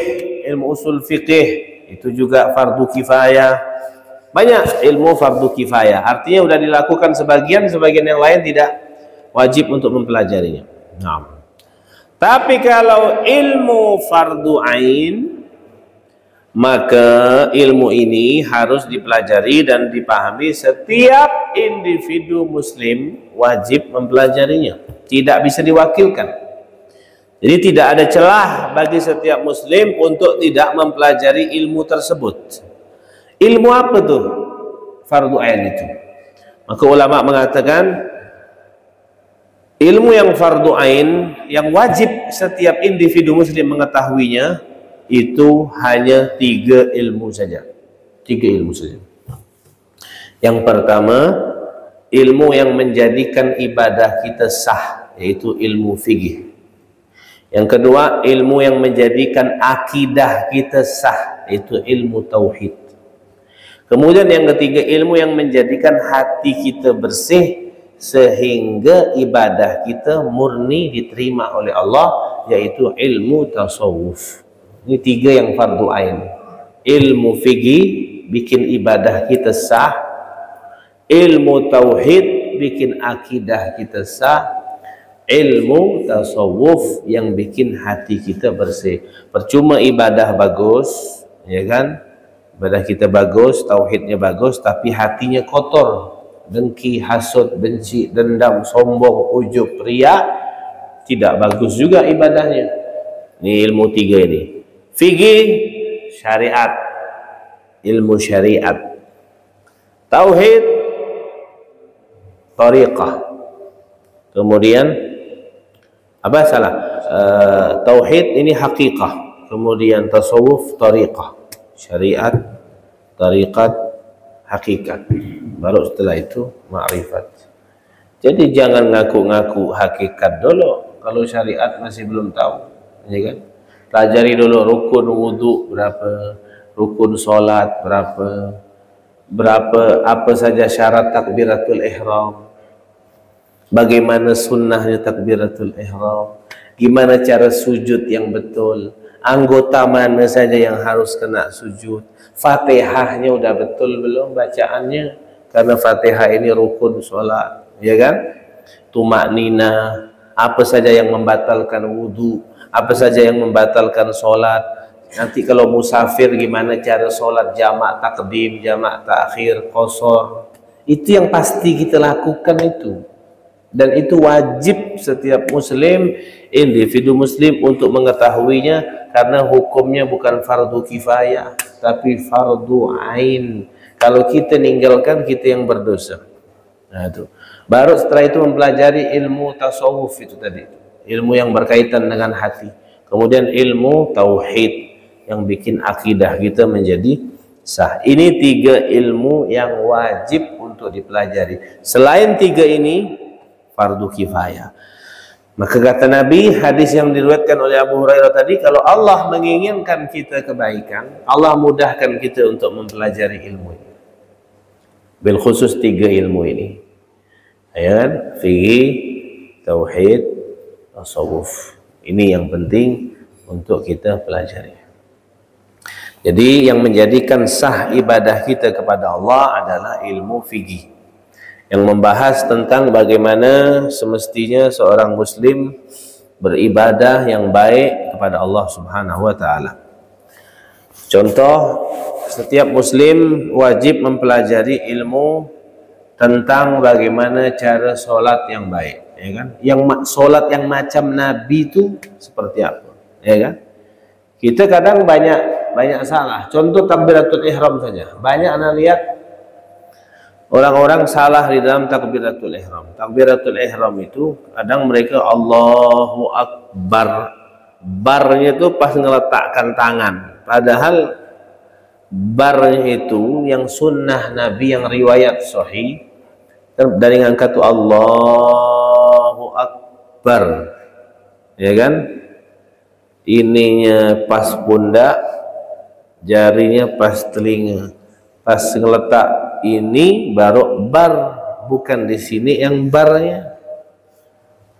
itu juga fardu kifayah. Banyak ilmu fardu kifayah, artinya sudah dilakukan sebagian yang lain tidak wajib untuk mempelajarinya. Nah, tapi kalau ilmu fardu ain, maka ilmu ini harus dipelajari dan dipahami setiap individu muslim wajib mempelajarinya. Tidak bisa diwakilkan. Jadi tidak ada celah bagi setiap muslim untuk tidak mempelajari ilmu tersebut. Ilmu apa tuh fardu ain itu? Maka ulama mengatakan ilmu yang fardu ain yang wajib setiap individu muslim mengetahuinya itu hanya 3 ilmu saja. 3 ilmu saja. Yang pertama, ilmu yang menjadikan ibadah kita sah, yaitu ilmu fikih. Yang kedua, ilmu yang menjadikan akidah kita sah, yaitu ilmu tauhid. Kemudian yang ketiga, ilmu yang menjadikan hati kita bersih sehingga ibadah kita murni diterima oleh Allah, yaitu ilmu tasawuf. Ini 3 yang fardu ain. Ilmu fikih bikin ibadah kita sah, ilmu tauhid bikin akidah kita sah, ilmu tasawuf yang bikin hati kita bersih. Percuma ibadah bagus, ya kan? Ibadah kita bagus, tauhidnya bagus, tapi hatinya kotor. Dengki, hasud, benci, dendam, sombong, ujub, riya, tidak bagus juga ibadahnya. Ini ilmu 3 ini. Fikih, syariat, ilmu syariat. Tauhid, tariqah. Kemudian apa salah? Tauhid ini hakikah. Kemudian tasawuf, tariqah. Syariat, tariqat, hakikat. Baru setelah itu ma'rifat. Jadi jangan ngaku-ngaku hakikat dulu kalau syariat masih belum tahu, ya kan? pelajari dulu rukun wudu berapa, rukun solat berapa, apa saja syarat takbiratul ihram, bagaimana sunnahnya takbiratul ihram, gimana cara sujud yang betul, anggota mana saja yang harus kena sujud, Fatihahnya udah betul belum bacaannya, karena Fatihah ini rukun solat, ya kan? Tumak nina, apa saja yang membatalkan wudu, apa saja yang membatalkan solat. Nanti kalau musafir gimana cara solat jamak takdim, jamak takhir, qasar. Itu yang pasti kita lakukan itu. Dan itu wajib setiap muslim, individu muslim untuk mengetahuinya, karena hukumnya bukan fardu kifayah tapi fardu ain. Kalau kita ninggalkan, kita yang berdosa. Nah itu. Baru setelah itu mempelajari ilmu tasawuf itu tadi, ilmu yang berkaitan dengan hati. Kemudian ilmu tauhid yang bikin akidah kita menjadi sah. Ini 3 ilmu yang wajib untuk dipelajari. Selain 3 ini fardu kifayah. Maka kata Nabi, hadis yang diriwayatkan oleh Abu Hurairah tadi, kalau Allah menginginkan kita kebaikan, Allah mudahkan kita untuk mempelajari ilmu ini. Bil khusus 3 ilmu ini. Ya kan? Fikih, tauhid, tasawuf. Ini yang penting untuk kita pelajari. Jadi yang menjadikan sah ibadah kita kepada Allah adalah ilmu fikih, yang membahas tentang bagaimana semestinya seorang muslim beribadah yang baik kepada Allah Subhanahu wa taala. Contoh, setiap muslim wajib mempelajari ilmu tentang bagaimana cara solat yang baik, ya kan? Yang solat yang macam Nabi itu seperti apa, ya kan? Kita kadang banyak salah. Contoh takbiratul ihram saja. Banyak anak lihat orang-orang salah di dalam takbiratul ihram. Takbiratul ihram itu kadang mereka Allahu Akbar. Barnya itu pas ngeletakkan tangan. Padahal barnya itu yang sunnah Nabi, yang riwayat sahih, dari ngangkat tuh Allahu Akbar, ya kan? Ininya pas pundak, jarinya pas telinga, pas ngeletak ini baru bar, bukan di sini yang barnya.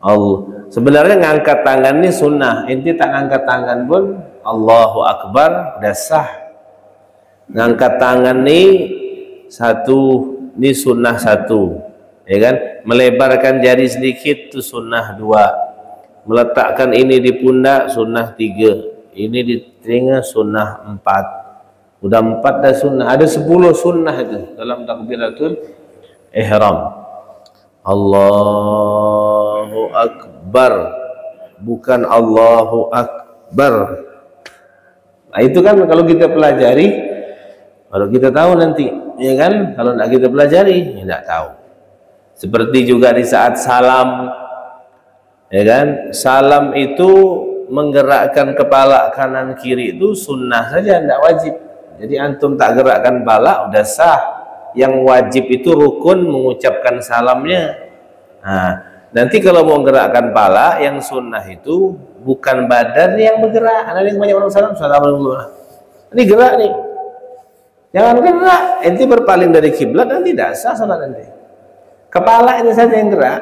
Allah sebenarnya ngangkat tangan ini sunnah, inti tak ngangkat tangan pun Allahu Akbar udah sah. Ngangkat tangan nih satu, ini sunnah 1, ya kan? Melebarkan jari sedikit itu sunnah 2, meletakkan ini di pundak sunnah 3, ini di telinga sunnah 4. Udah 4 dah sunnah. Ada 10 sunnah itu dalam takbiratul ihram. Allahu Akbar, bukan Allahu Akbar. Nah itu kan kalau kita pelajari baru kita tahu nanti, ya kan? Kalau tidak kita pelajari, ya tidak tahu. Seperti juga di saat salam, ya kan? Salam itu menggerakkan kepala kanan kiri itu sunnah saja, tidak wajib. Jadi antum tak gerakkan kepala udah sah. Yang wajib itu rukun mengucapkan salamnya. Nah, nanti kalau mau gerakkan kepala, yang sunnah itu bukan badan yang bergerak. Ada yang banyak orang salam, assalamualaikum. Ini gerak nih. Jangan gerak, ente berpaling dari kiblat nanti tidak sah salat ente. Kepala ini saja yang gerak.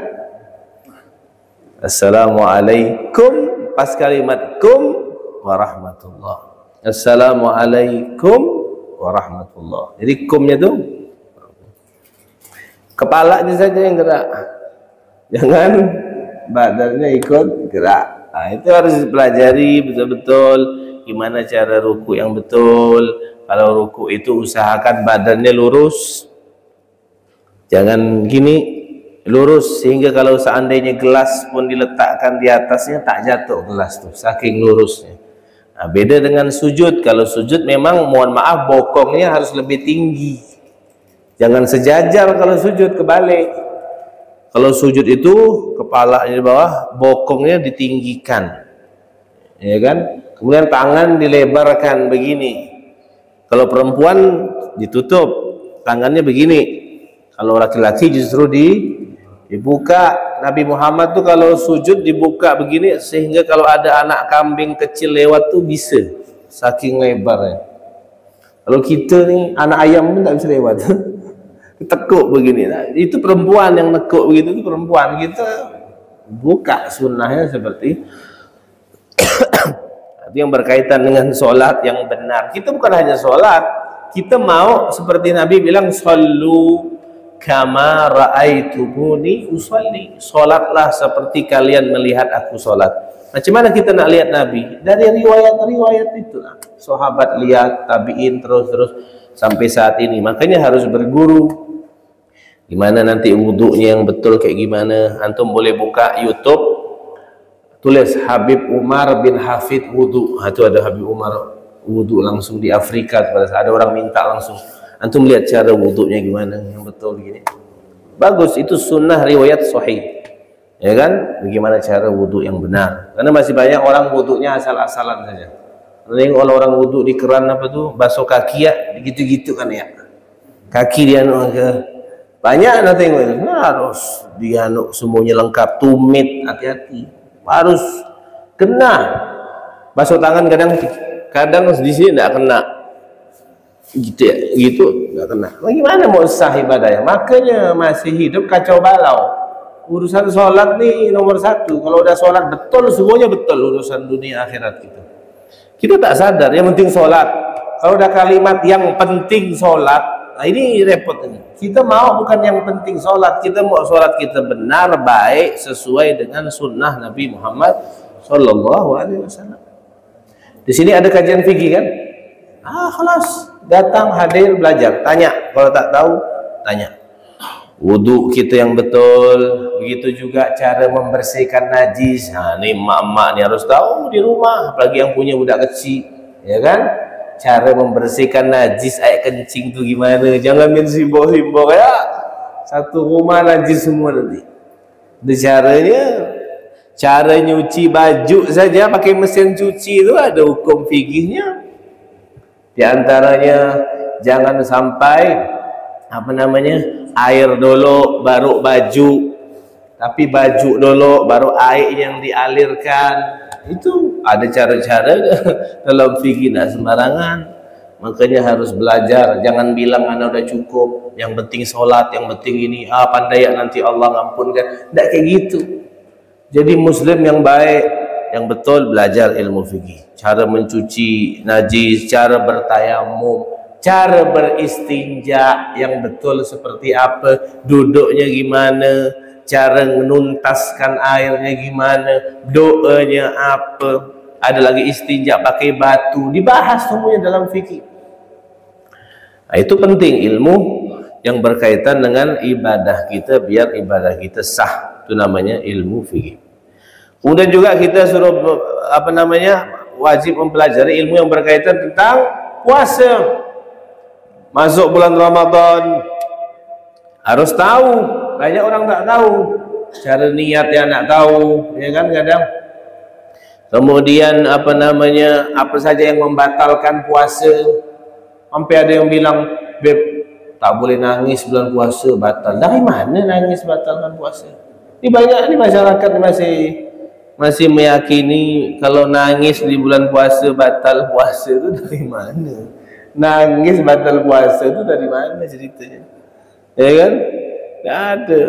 Assalamualaikum, pas kalimat kum warahmatullah. Assalamualaikum warahmatullah. Jadi kumnya tuh kepala ini saja yang gerak. Jangan badannya ikut gerak. Nah, itu harus dipelajari betul-betul gimana cara ruku yang betul. Kalau ruku itu usahakan badannya lurus, jangan gini, lurus, sehingga kalau seandainya gelas pun diletakkan di atasnya tak jatuh gelas tuh, saking lurusnya. Nah, beda dengan sujud. Kalau sujud memang mohon maaf bokongnya harus lebih tinggi, jangan sejajar. Kalau sujud kebalik, kalau sujud itu kepala di bawah, bokongnya ditinggikan, ya kan? Kemudian tangan dilebarkan begini. Kalau perempuan ditutup tangannya begini, kalau laki-laki justru dibuka. Nabi Muhammad tuh kalau sujud dibuka begini sehingga kalau ada anak kambing kecil lewat tuh bisa, saking lebarnya. Kalau kita nih anak ayam pun tak bisa lewat. Tekuk begini. Nah, itu perempuan yang nekuk begitu, itu perempuan. Kita buka sunnahnya seperti itu yang berkaitan dengan sholat yang benar. Kita bukan hanya sholat, kita mau seperti Nabi bilang, sallu kama ra'aitumuni usalli. Sholatlah seperti kalian melihat aku sholat. Macam mana kita nak lihat Nabi? Dari riwayat-riwayat itu lah. Sahabat lihat, tabi'in terus sampai saat ini. Makanya harus berguru. Gimana nanti wudhunya yang betul kayak gimana? Antum boleh buka YouTube, tulis Habib Umar bin Hafid wudhu. Itu ada Habib Umar wudhu langsung di Afrika. Ada orang minta langsung. Antum lihat cara wudhunya gimana yang betul begini. Bagus, itu sunnah riwayat sahih. Ya kan? Bagaimana cara wudhu yang benar. Karena masih banyak orang wudhunya asal-asalan saja. Kalau orang wudhu di keran apa tuh, basuh kaki ya, gitu-gitu kan ya. Kaki dia ke banyak nanti harus dia semuanya lengkap, tumit, hati-hati. Harus kena. Basuh tangan kadang di sini tidak kena. Gitu ya, gitu nggak kena. Bagaimana mau sah ibadahnya? Makanya masih hidup kacau balau. Urusan sholat nih nomor satu. Kalau udah sholat betul, semuanya betul urusan dunia akhirat kita. Kita tak sadar, yang penting sholat. Kalau udah kalimat yang penting sholat, nah ini repot ini. Kita mau bukan yang penting sholat, kita mau sholat kita benar, baik, sesuai dengan sunnah Nabi Muhammad SAW. Di sini ada kajian fikih kan? Khalas. Datang, hadir, belajar, tanya. Kalau tak tahu, tanya. Wudhu kita yang betul, begitu juga cara membersihkan najis. Nah, ini emak-emak nih harus tahu di rumah, apalagi yang punya budak kecil, ya kan? Cara membersihkan najis air kencing itu gimana? Jangan main simbol-simbol ya. Satu rumah najis semua nanti. Itu cara nyuci baju saja pakai mesin cuci itu ada hukum fikihnya. Di antaranya jangan sampai air dulu baru baju, tapi baju dulu baru air yang dialirkan. Itu ada cara-cara dalam fikih, tidak sembarangan. Makanya harus belajar. Jangan bilang anak udah cukup, yang penting sholat, yang penting ini pandai nanti Allah ngampunkan. Tidak kayak gitu. Jadi muslim yang baik, yang betul, belajar ilmu fikih. Cara mencuci najis, cara bertayamum, cara beristinja yang betul seperti apa, duduknya gimana, cara menuntaskan airnya gimana, doanya apa. Ada lagi istinja pakai batu, dibahas semuanya dalam fikih. Nah, itu penting ilmu yang berkaitan dengan ibadah kita, biar ibadah kita sah. Itu namanya ilmu fikih. Kemudian juga kita suruh wajib mempelajari ilmu yang berkaitan tentang puasa. Masuk bulan Ramadan harus tahu. Banyak orang tak tahu cara niat, yang nak tahu, ya kan kadang. Kemudian apa saja yang membatalkan puasa. Sampai ada yang bilang, "Beb, tak boleh nangis bulan puasa, batal." Dari mana nangis batalkan puasa? Ini banyak di masyarakat masih meyakini kalau nangis di bulan puasa batal puasa. Itu dari mana? Nangis batal puasa itu dari mana ceritanya? Ya kan? Tidak ada.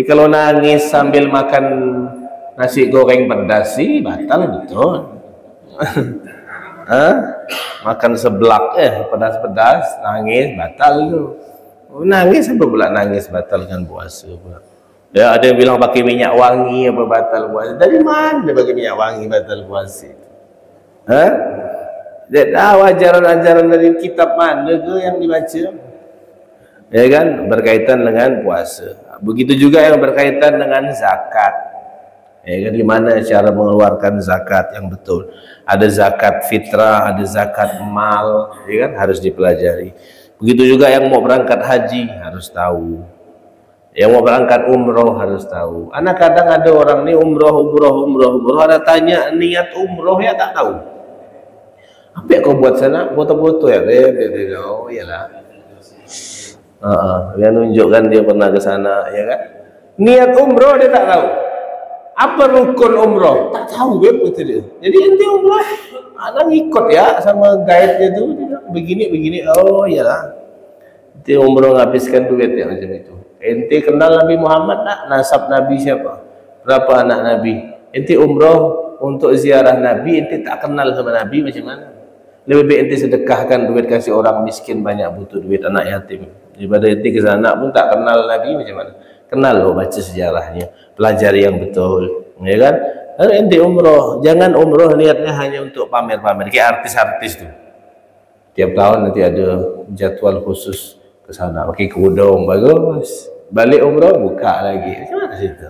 Kalau nangis sambil makan nasi goreng pedas sih batal betul. Makan seblak pedas-pedas, nangis batal itu. Nangis apa pula nangis batalkan puasa pula? Ya, ada yang bilang pakai minyak wangi apa batal puasa. Dari mana pakai minyak wangi batal puasa? Ajaran-ajaran dari kitab mana ke yang dibaca? Ya kan, berkaitan dengan puasa. Begitu juga yang berkaitan dengan zakat. Ya kan, gimana cara mengeluarkan zakat yang betul? Ada zakat fitrah, ada zakat mal, ya kan, harus dipelajari. Begitu juga yang mau berangkat haji harus tahu. Yang mau berangkat umroh harus tahu. Anak kadang ada orang nih umroh, ada tanya niat umroh ya tak tahu. Apa yang kau buat sana? Foto-foto ya? Oh iyalah. Dia nunjukkan dia pernah ke sana, ya kan? Niat umroh dia tak tahu. Apa rukun umroh? Tak tahu kata dia. Jadi ente umroh, anak ikut ya sama guide dia tu, begini. Oh iyalah. Ente umroh menghabiskan duit ya macam itu. Ente kenal Nabi Muhammad tak? Nasab Nabi siapa? Berapa anak Nabi? Ente umroh untuk ziarah Nabi, ente tak kenal sama Nabi macam mana? Lebih baik ente sedekahkan duit kasih orang miskin banyak butuh duit, anak yatim. Daripada ente ke sana pun tak kenal Nabi macam mana? Kenal loh, baca sejarahnya, pelajari yang betul, ya kan? Lalu ente umroh, jangan umroh niatnya hanya untuk pamer-pamer kayak artis-artis tuh. Tiap tahun nanti ada jadwal khusus ke sana, pakai kerudung bagus, balik umroh buka lagi. Macam mana situ?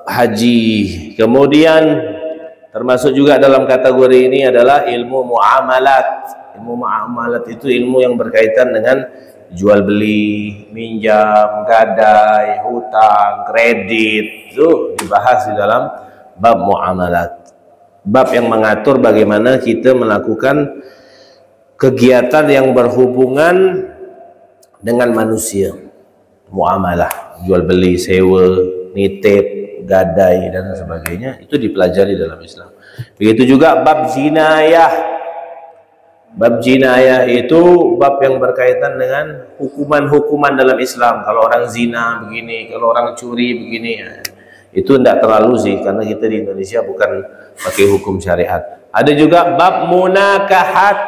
Haji. Kemudian termasuk juga dalam kategori ini adalah ilmu muamalat. Ilmu muamalat itu ilmu yang berkaitan dengan jual beli, minjam, gadai, hutang, kredit, itu dibahas di dalam bab muamalat. Bab yang mengatur bagaimana kita melakukan kegiatan yang berhubungan dengan manusia. Muamalah, jual beli, sewa, nitip, gadai dan sebagainya, itu dipelajari dalam Islam. Begitu juga bab jinayah. Bab jinayah itu bab yang berkaitan dengan hukuman-hukuman dalam Islam. Kalau orang zina begini, kalau orang curi begini, ya. Itu tidak terlalu sih, karena kita di Indonesia bukan pakai hukum syariat. Ada juga bab munakahat,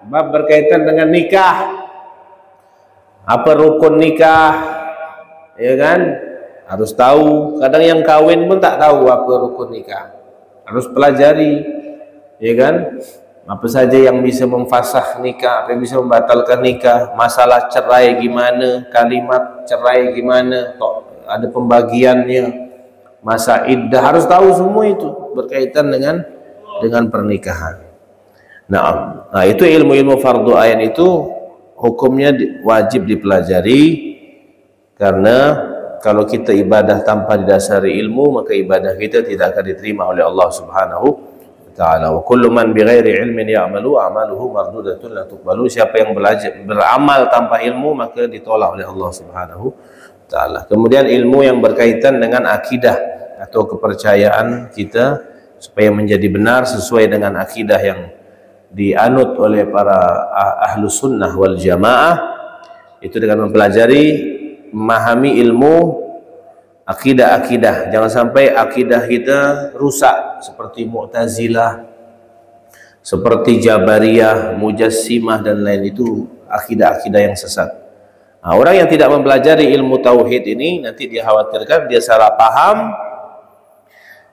bab berkaitan dengan nikah. Apa rukun nikah, ya kan? Harus tahu. Kadang yang kawin pun tak tahu apa rukun nikah. Harus pelajari, ya kan? Apa saja yang bisa memfasah nikah, apa yang bisa membatalkan nikah, masalah cerai gimana, kalimat cerai gimana, ada pembagiannya, masa iddah, harus tahu semua itu berkaitan dengan pernikahan. Nah, itu ilmu-ilmu fardu ain itu hukumnya wajib dipelajari, karena kalau kita ibadah tanpa didasari ilmu, maka ibadah kita tidak akan diterima oleh Allah Subhanahu ta'ala. Wa kullu man bighairi ilmin ya'malu a'maluhu mardudatun la tuqbalu. Siapa yang beramal tanpa ilmu, maka ditolak oleh Allah Subhanahu ta'ala. Kemudian ilmu yang berkaitan dengan akidah atau kepercayaan kita supaya menjadi benar sesuai dengan akidah yang dianut oleh para ahlu sunnah wal jamaah, itu dengan mempelajari, memahami ilmu akidah-akidah. Jangan sampai akidah kita rusak seperti Mu'tazilah, seperti Jabariyah, Mujassimah dan lain. Itu akidah-akidah yang sesat. Nah, orang yang tidak mempelajari ilmu tauhid ini, nanti dia khawatirkan dia salah paham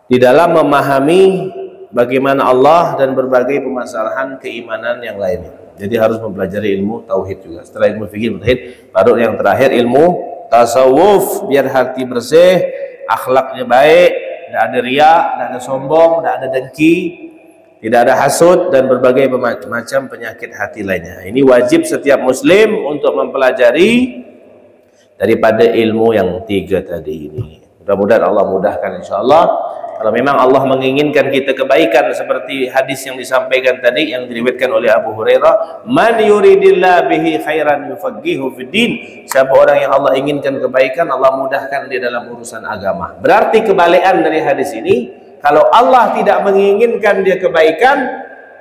di dalam memahami bagaimana Allah dan berbagai permasalahan keimanan yang lainnya. Jadi harus mempelajari ilmu tauhid juga. Setelah ilmu fikih tauhid, baru yang terakhir ilmu tasawuf, biar hati bersih, akhlaknya baik, tidak ada riak, tidak ada sombong, tidak ada dengki, tidak ada hasud dan berbagai macam penyakit hati lainnya. Ini wajib setiap muslim untuk mempelajari daripada ilmu yang tiga tadi ini. Mudah-mudahan Allah mudahkan insyaallah. Kalau memang Allah menginginkan kita kebaikan seperti hadis yang disampaikan tadi yang diriwayatkan oleh Abu Hurairah, man yuridillah bihi khairan yufaqihu fiddin. Siapa orang yang Allah inginkan kebaikan, Allah mudahkan dia dalam urusan agama. Berarti kebalikan dari hadis ini, kalau Allah tidak menginginkan dia kebaikan,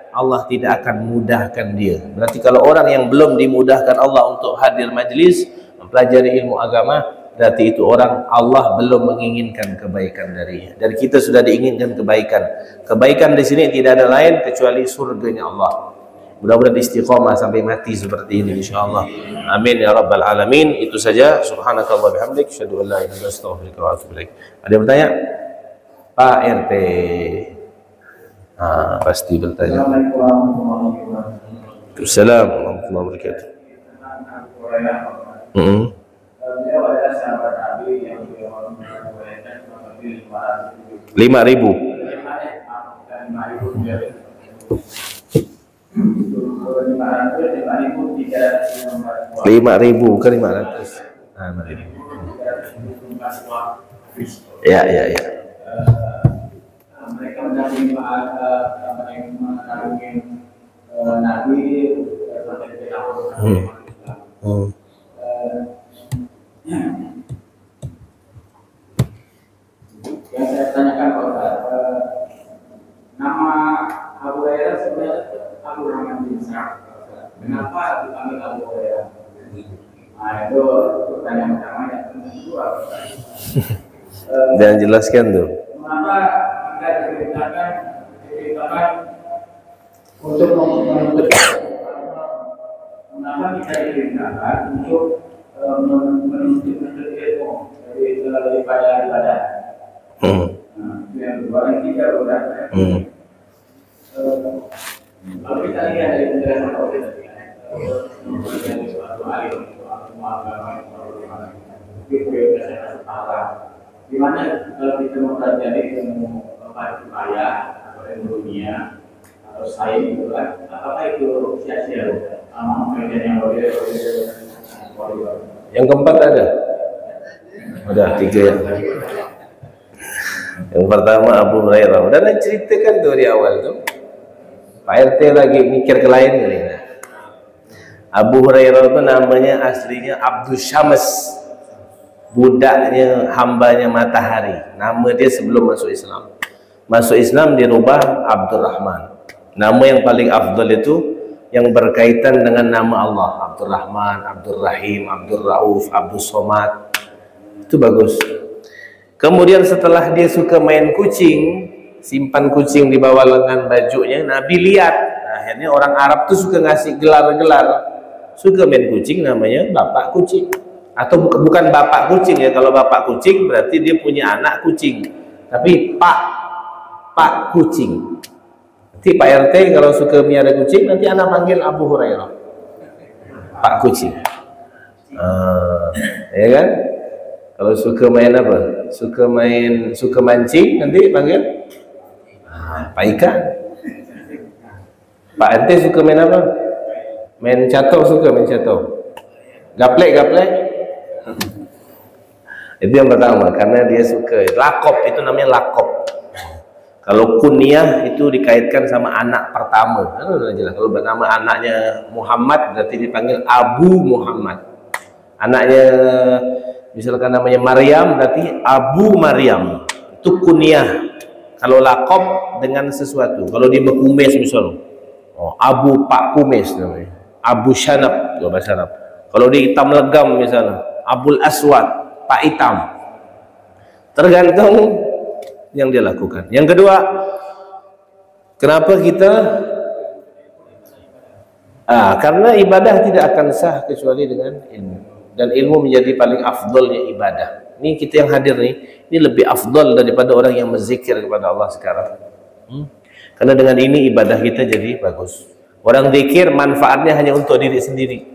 Allah tidak akan mudahkan dia. Berarti kalau orang yang belum dimudahkan Allah untuk hadir majlis mempelajari ilmu agama, berarti itu orang Allah belum menginginkan kebaikan darinya. Dan kita sudah diinginkan kebaikan. Kebaikan di sini tidak ada lain kecuali surganya Allah. Mudah-mudahan istiqamah sampai mati seperti ini insyaallah. Amin ya rabbal alamin. Itu saja. Subhanakallah bihamdik, asyhadu an la ilaha illa anta, astaghfiruka wa atubu ilaik. Ada yang bertanya? Pak RT. Pasti bertanya. Assalamualaikum warahmatullahi wabarakatuh. Beliau adalah sahabat Nabi yang beliau meriwayatkan kurang lebih 5.000. 5.000 bukan 500. Ya. Mereka mendampingi Nabi sampai ke Kenapa dipanggil Abu Hurairah? Nah, itu pertanyaan pertama. Yang kedua, dan jelaskan tuh. mengapa kita diceritakan untuk menuntut? Mengapa kita diceritakan untuk menuntut ilmu daripada ibadah? Yang kedua, yang ketiga, kalau kita lihat dari penjelasan di mana kalau kita mempelajari ilmu kifayah atau ilmu dunia atau sains gitu kan, apakah itu sia-sia? Yang Yang keempat ada? Udah 3 ya. Yang pertama Abu Hurairah. Udah ceritakan tuh di awal tuh. Pak RT lagi mikir ke lain kali. Abu Hurairah itu namanya aslinya Abdul Syams, budaknya, hambanya matahari. Nama dia sebelum masuk Islam. Masuk Islam dirubah Abdurrahman. Nama yang paling afdal itu yang berkaitan dengan nama Allah. Abdurrahman, Abdurrahim, Abdul Rauf, Abdul Somad. Itu bagus. Kemudian setelah dia suka main kucing, simpan kucing di bawah lengan bajunya, Nabi lihat. Akhirnya orang Arab tuh suka ngasih gelar-gelar. Suka main kucing namanya bapak kucing. Atau bukan bapak kucing ya. Kalau bapak kucing berarti dia punya anak kucing. Tapi pak kucing. Nanti Pak RT kalau suka miara kucing, nanti anak panggil Abu Hurairah Pak kucing. Ya kan? Kalau suka main apa? Suka mancing, nanti panggil Pak Ikan. Pak RT suka main apa? Main catur, suka main catur. Gaplek. Itu yang pertama, karena dia suka. Lakop, itu namanya lakop. Kalau kunyah itu dikaitkan sama anak pertama. Kalau bernama anaknya Muhammad, berarti dipanggil Abu Muhammad. Anaknya misalkan namanya Maryam, berarti Abu Maryam. Itu kunyah. Kalau lakop dengan sesuatu. Kalau dia berkumis misalnya, Abu Pak Kumis namanya. Abu Syanab, kalau dia hitam legam misalnya, Abul Aswad, Pak Hitam. Tergantung yang dia lakukan. Yang kedua, kenapa kita karena ibadah tidak akan sah kecuali dengan ilmu. Dan ilmu menjadi paling afdolnya ibadah. Ini kita yang hadir nih, ini lebih afdol daripada orang yang berzikir kepada Allah sekarang. Karena dengan ini ibadah kita jadi bagus. Orang zikir manfaatnya hanya untuk diri sendiri.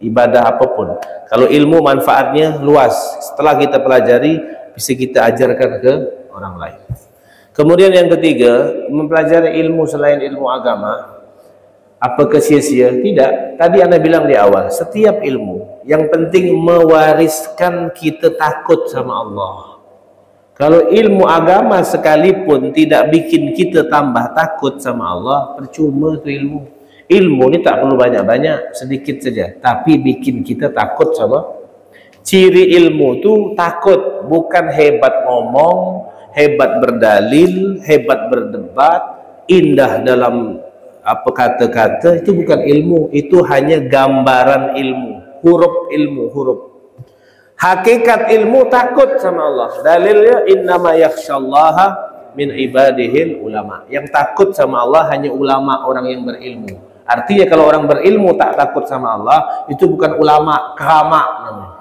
Ibadah apapun. Kalau ilmu manfaatnya luas. Setelah kita pelajari, bisa kita ajarkan ke orang lain. Kemudian yang ketiga, mempelajari ilmu selain ilmu agama, apakah sia-sia? Tidak. Tadi Anda bilang di awal, setiap ilmu yang penting mewariskan kita takut sama Allah. Kalau ilmu agama sekalipun tidak bikin kita tambah takut sama Allah, percuma tuh ilmu. Ilmu ini tak perlu banyak-banyak, sedikit saja, tapi bikin kita takut sama. Ciri ilmu itu takut, bukan hebat ngomong, hebat berdalil, hebat berdebat, indah dalam apa kata-kata, itu bukan ilmu, itu hanya gambaran ilmu, huruf ilmu, huruf. Hakikat ilmu takut sama Allah. Dalilnya innama yakhsyallaha min ibadihil ulama. Yang takut sama Allah hanya ulama, orang yang berilmu. Artinya kalau orang berilmu tak takut sama Allah, itu bukan ulama, keramak namanya.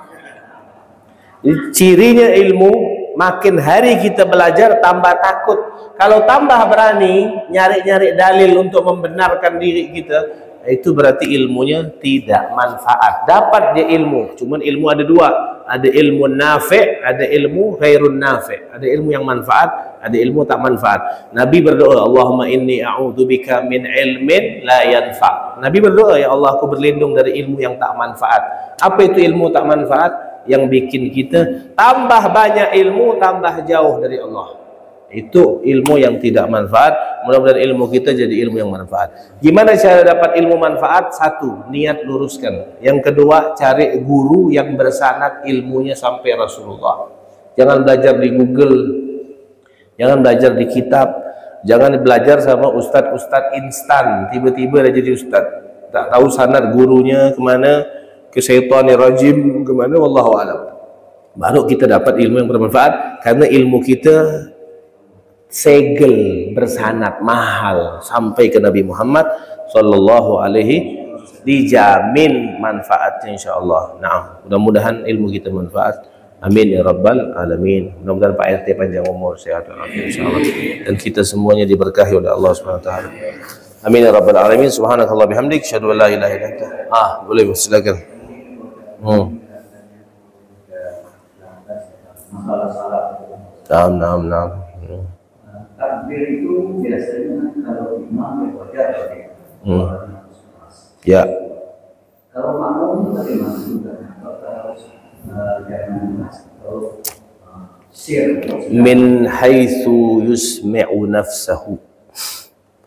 Cirinya ilmu, makin hari kita belajar tambah takut. Kalau tambah berani nyari-nyari dalil untuk membenarkan diri kita, itu berarti ilmunya tidak manfaat. Dapat dia ilmu, cuman ilmu ada dua. Ada ilmu nafi', ada ilmu ghairun nafi'. Ada ilmu yang manfaat, ada ilmu tak manfaat. Nabi berdoa, Allahumma inni a'udzubika min ilmin la yanfa'. Nabi berdoa, ya Allah, aku berlindung dari ilmu yang tak manfaat. Apa itu ilmu tak manfaat? Yang bikin kita tambah banyak ilmu, tambah jauh dari Allah. Itu ilmu yang tidak manfaat. Mudah-mudahan ilmu kita jadi ilmu yang manfaat. Gimana cara dapat ilmu manfaat? Satu, niat luruskan. Yang kedua, cari guru yang bersanad ilmunya sampai Rasulullah. Jangan belajar di Google, jangan belajar di kitab. Jangan belajar sama ustad-ustad instan, tiba-tiba dah jadi ustad. Tak tahu sanad gurunya kemana, ke syaitanir rajim kemana, wallahu alam. Baru kita dapat ilmu yang bermanfaat, karena ilmu kita segel bersanad mahal sampai ke Nabi Muhammad sallallahu alaihi, dijamin manfaatnya insyaallah. Nah, mudah-mudahan ilmu kita manfaat. Amin ya rabbal alamin. Mudah-mudahan Pak RT panjang umur, sehat walafiat insyaallah, dan kita semuanya diberkahi oleh Allah Subhanahu wa taala. Amin ya rabbal alamin. Subhanakallah bihamdik, asyhadu an la ilaha illa anta. Boleh silakan. Masalah salah. Naam. Takbir itu biasanya kalau imam wajar Ya. Kalau makmum bagaimana juga? Min haitsu yusmi'u nafsahu.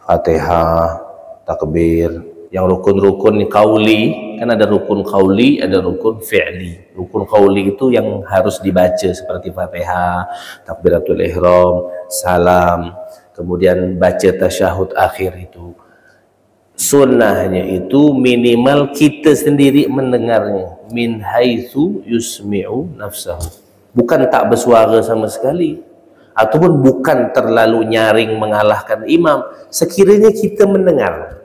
Fatihah, takbir, yang rukun-rukun qauli, kan ada rukun qauli, ada rukun fi'li. Rukun qauli itu yang harus dibaca seperti Fatihah, takbiratul ihram, salam, kemudian baca tasyahud akhir itu. Sunnahnya itu minimal kita sendiri mendengarnya. Min haitsu yusmi'u nafsahu. Bukan tak bersuara sama sekali, ataupun bukan terlalu nyaring mengalahkan imam. Sekiranya kita mendengar,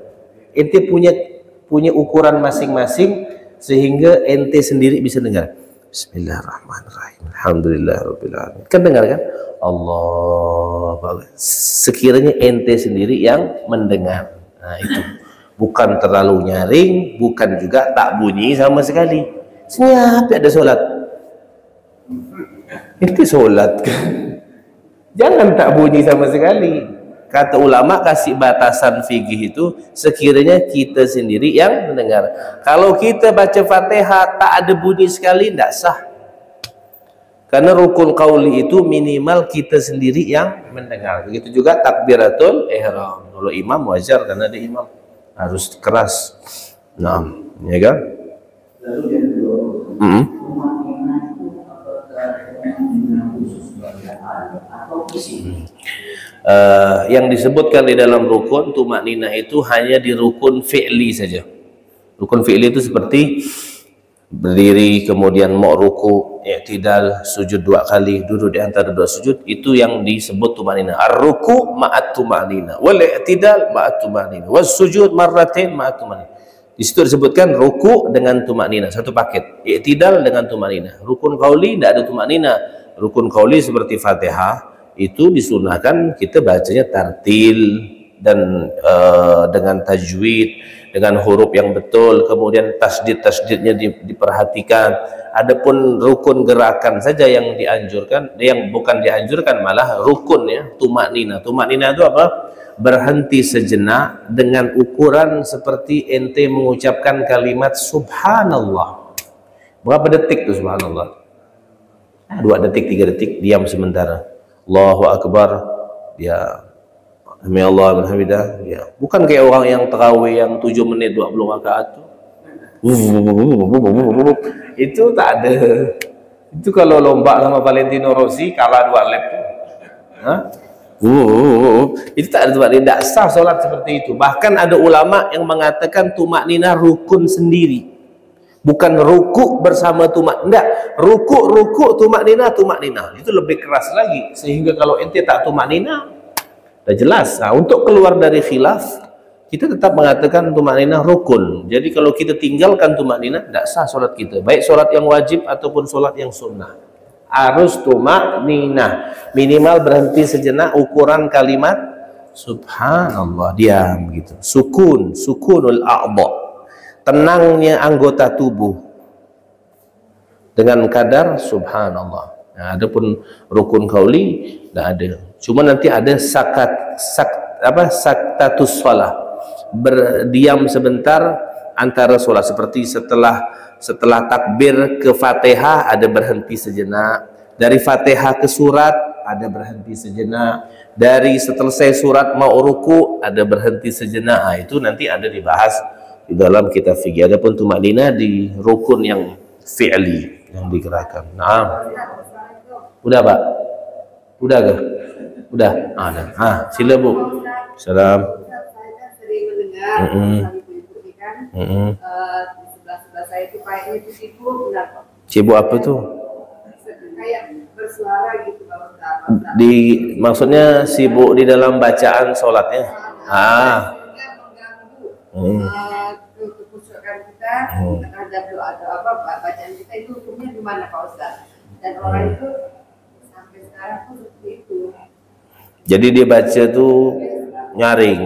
ente punya ukuran masing-masing sehingga ente sendiri bisa dengar. Bismillahirrahmanirrahim. Alhamdulillahirabbil alamin. Kan dengar kan? Allah. Sekiranya ente sendiri yang mendengar. Nah, itu. Bukan terlalu nyaring, bukan juga tak bunyi sama sekali. Senyap ada solat. Itu solat kan? Jangan tak bunyi sama sekali. Kata ulama kasih batasan fikih itu sekiranya kita sendiri yang mendengar. Kalau kita baca Fatihah tak ada bunyi sekali, tidak sah. Karena rukun qauli itu minimal kita sendiri yang mendengar. Begitu juga takbiratul ihram. Kalau imam wajar karena dia imam harus keras. Nah, ya kan? Lalu yang kedua, umat iman itu apakah khusus bacaan atau isi? Yang disebutkan di dalam rukun tumak ninah itu hanya di rukun fi'li saja. Rukun fi'li itu seperti berdiri, kemudian mau ruku, i'tidal, sujud 2 kali, duduk di antara 2 sujud, itu yang disebut tumak ninah. Ar-ruku ma'at tumak ninah, wal i'tidal ma'at tumak ninah, was sujud marratain ma'at tumak ninah. Di situ disebutkan ruku dengan tumak ninah, satu paket. I'tidal dengan tumak ninah. Rukun qauli tidak ada tumak ninah. Rukun qauli seperti Fatihah itu disunahkan kita bacanya tartil dan dengan tajwid, dengan huruf yang betul, kemudian tasdid-tasdidnya diperhatikan. Adapun rukun gerakan saja yang dianjurkan, yang bukan dianjurkan malah rukun ya, tumak ninah. Tumak ninah itu apa? Berhenti sejenak dengan ukuran seperti ente mengucapkan kalimat subhanallah. Berapa detik tuh subhanallah? 2 detik, 3 detik, diam sementara. Allahu akbar, ya Sami Allah wa hamidah, ya. Bukan kayak orang yang tarawih yang 7 menit 20 rakaat tuh. Itu tak ada. Itu kalau lomba sama Valentino Rossi kalah 2 lap. Hah? Itu tak ada tempat, tidak sah solat seperti itu. Bahkan ada ulama yang mengatakan tumak ninah rukun sendiri, bukan ruku bersama tumak. Enggak, ruku tumak ninah itu lebih keras lagi, sehingga kalau ente tak tumak ninah udah jelas. Nah, untuk keluar dari khilaf kita tetap mengatakan tumak ninah rukun. Jadi kalau kita tinggalkan tumak ninah tidak sah solat kita, baik solat yang wajib ataupun solat yang sunnah. Harus tumak ninah, minimal berhenti sejenak, ukuran kalimat subhanallah, diam gitu. Sukunul a'dha, tenangnya anggota tubuh dengan kadar subhanallah. Nah, adapun rukun qauli tidak ada. Cuma nanti ada saktatus shalah, berdiam sebentar antara sholat, seperti setelah takbir ke Fatihah ada berhenti sejenak, dari Fatihah ke surat ada berhenti sejenak, dari selesai surat mau ruku ada berhenti sejenak. Nah, itu nanti ada dibahas di dalam kitab fikih. Adapun tumak ninah di rukun yang fi'li yang digerakkan. Nah, udah Pak, udah gak? Udah. Sila Bu. Salam. Saya kan sering mendengar ibu-ibu ini kan di sebelah saya itu kayaknya itu sibuk, benar Pak? Sibuk apa tuh? Kayak bersuara gitu Pak Ustaz. Maksudnya sibuk di dalam bacaan sholatnya. Sehingga mengganggu kekhusyukan kita terhadap doa apa bacaan kita itu hukumnya gimana Pak Ustaz? Dan orang itu sampai sekarang pun seperti itu. Jadi dia baca tuh nyaring.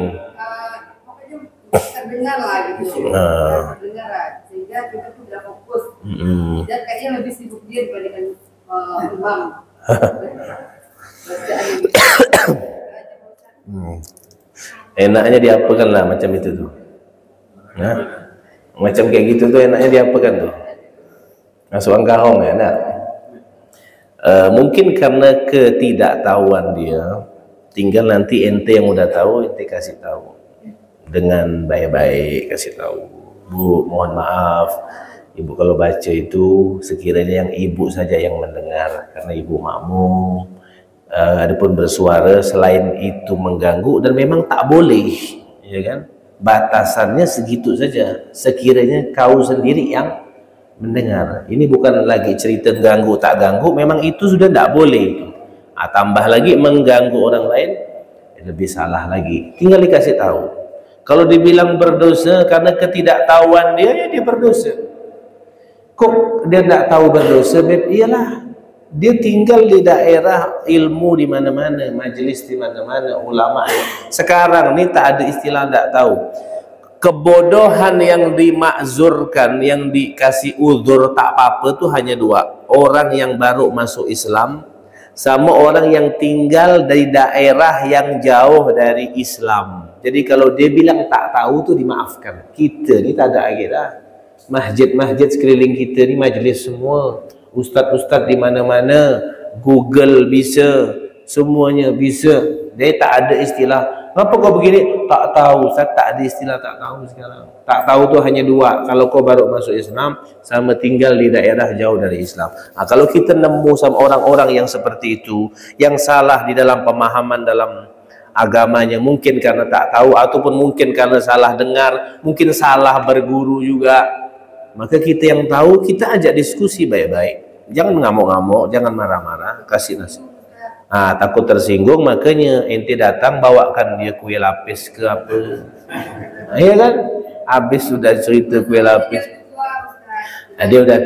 Pokoknya terdengar lah gitu. Terdengar lah. Sehingga kita tuh udah fokus. Dan kayaknya lebih sibuk dia dibandingkan imam. Enaknya diapakan lah macam itu tuh. Macam kayak gitu tuh enaknya diapakan tuh. Masuk angkahong ya, enak. Mungkin karena ketidaktahuan dia, tinggal nanti ente yang udah tahu, ente kasih tahu dengan baik-baik, kasih tahu, Bu, mohon maaf, Ibu kalau baca itu sekiranya yang Ibu saja yang mendengar, karena Ibu makmum, adapun bersuara selain itu mengganggu dan memang tak boleh, ya kan? Batasannya segitu saja, sekiranya kau sendiri yang mendengar. Ini bukan lagi cerita ganggu tak ganggu, memang itu sudah tidak boleh. Tambah lagi mengganggu orang lain, lebih salah lagi. Tinggal dikasih tahu. Kalau dibilang berdosa karena ketidaktahuan dia, ya dia berdosa. Kok dia tidak tahu berdosa? Iyalah, dia tinggal di daerah ilmu di mana-mana, majelis di mana-mana, ulama. Sekarang ini tak ada istilah tidak tahu. Kebodohan yang dimakzurkan, yang dikasih uzur tak apa-apa tuh hanya dua. Orang yang baru masuk Islam sama orang yang tinggal dari daerah yang jauh dari Islam. Jadi kalau dia bilang tak tahu tuh dimaafkan. Kita ni tak ada lagi dah. Masjid-masjid sekeliling kita ni majlis semua. Ustaz-ustaz di mana-mana, Google bisa, semuanya bisa. Dia tak ada istilah. Kenapa kau begini? Tak tahu. Saya tak ada istilah tak tahu sekarang. Tak tahu tu hanya dua. Kalau kau baru masuk Islam sama tinggal di daerah jauh dari Islam. Kalau kita nemu sama orang-orang yang seperti itu, yang salah di dalam pemahaman dalam agamanya, mungkin karena tak tahu ataupun mungkin karena salah dengar, mungkin salah berguru juga, maka kita yang tahu, kita ajak diskusi baik-baik. Jangan ngamuk-ngamuk, jangan marah-marah, kasih nasihat. Takut tersinggung, makanya ente datang bawakan dia kue lapis ke apa, iya kan? Habis sudah cerita kue lapis, dia udah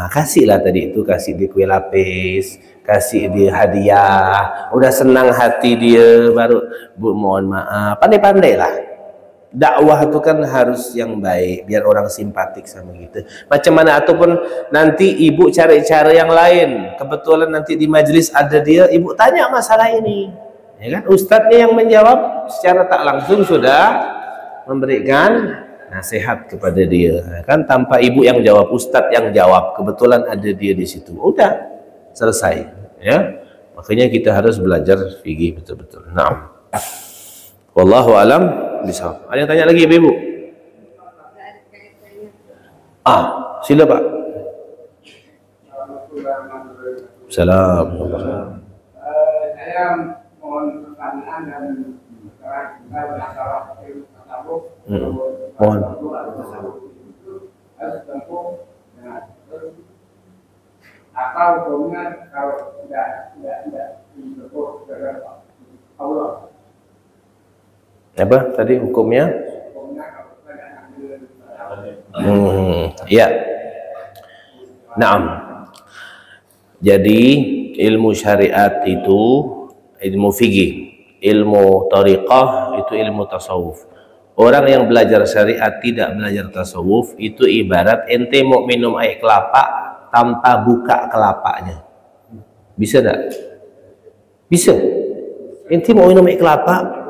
kasihlah tadi itu, kasih dia kue lapis, kasih dia hadiah, udah senang hati dia, baru Bu mohon maaf, pandai-pandai lah. Dakwah itu kan harus yang baik biar orang simpatik sama kita. Macam mana ataupun nanti ibu cari cara yang lain, kebetulan nanti di majelis ada dia, ibu tanya masalah ini, ya kan? Ustadznya yang menjawab secara tak langsung sudah memberikan nasihat kepada dia, kan? Tanpa ibu yang jawab, ustadz yang jawab, kebetulan ada dia di situ, udah selesai, ya. Makanya kita harus belajar fikih betul-betul. Nah, wallahu alam bisa. Ada yang tanya lagi Ibu? Sila Pak. Salam. Saya mohon pertanyaan dan masalah tasawuf. Mohon. Apa hukumnya kalau tidak disebut dengan Allah? Apa tadi hukumnya? Ya. Naam. Jadi ilmu syariat itu ilmu fikih, ilmu tariqah itu ilmu tasawuf. Orang yang belajar syariat tidak belajar tasawuf itu ibarat ente mau minum air kelapa tanpa buka kelapanya. Bisa tak? Bisa. Ente mau minum air kelapa,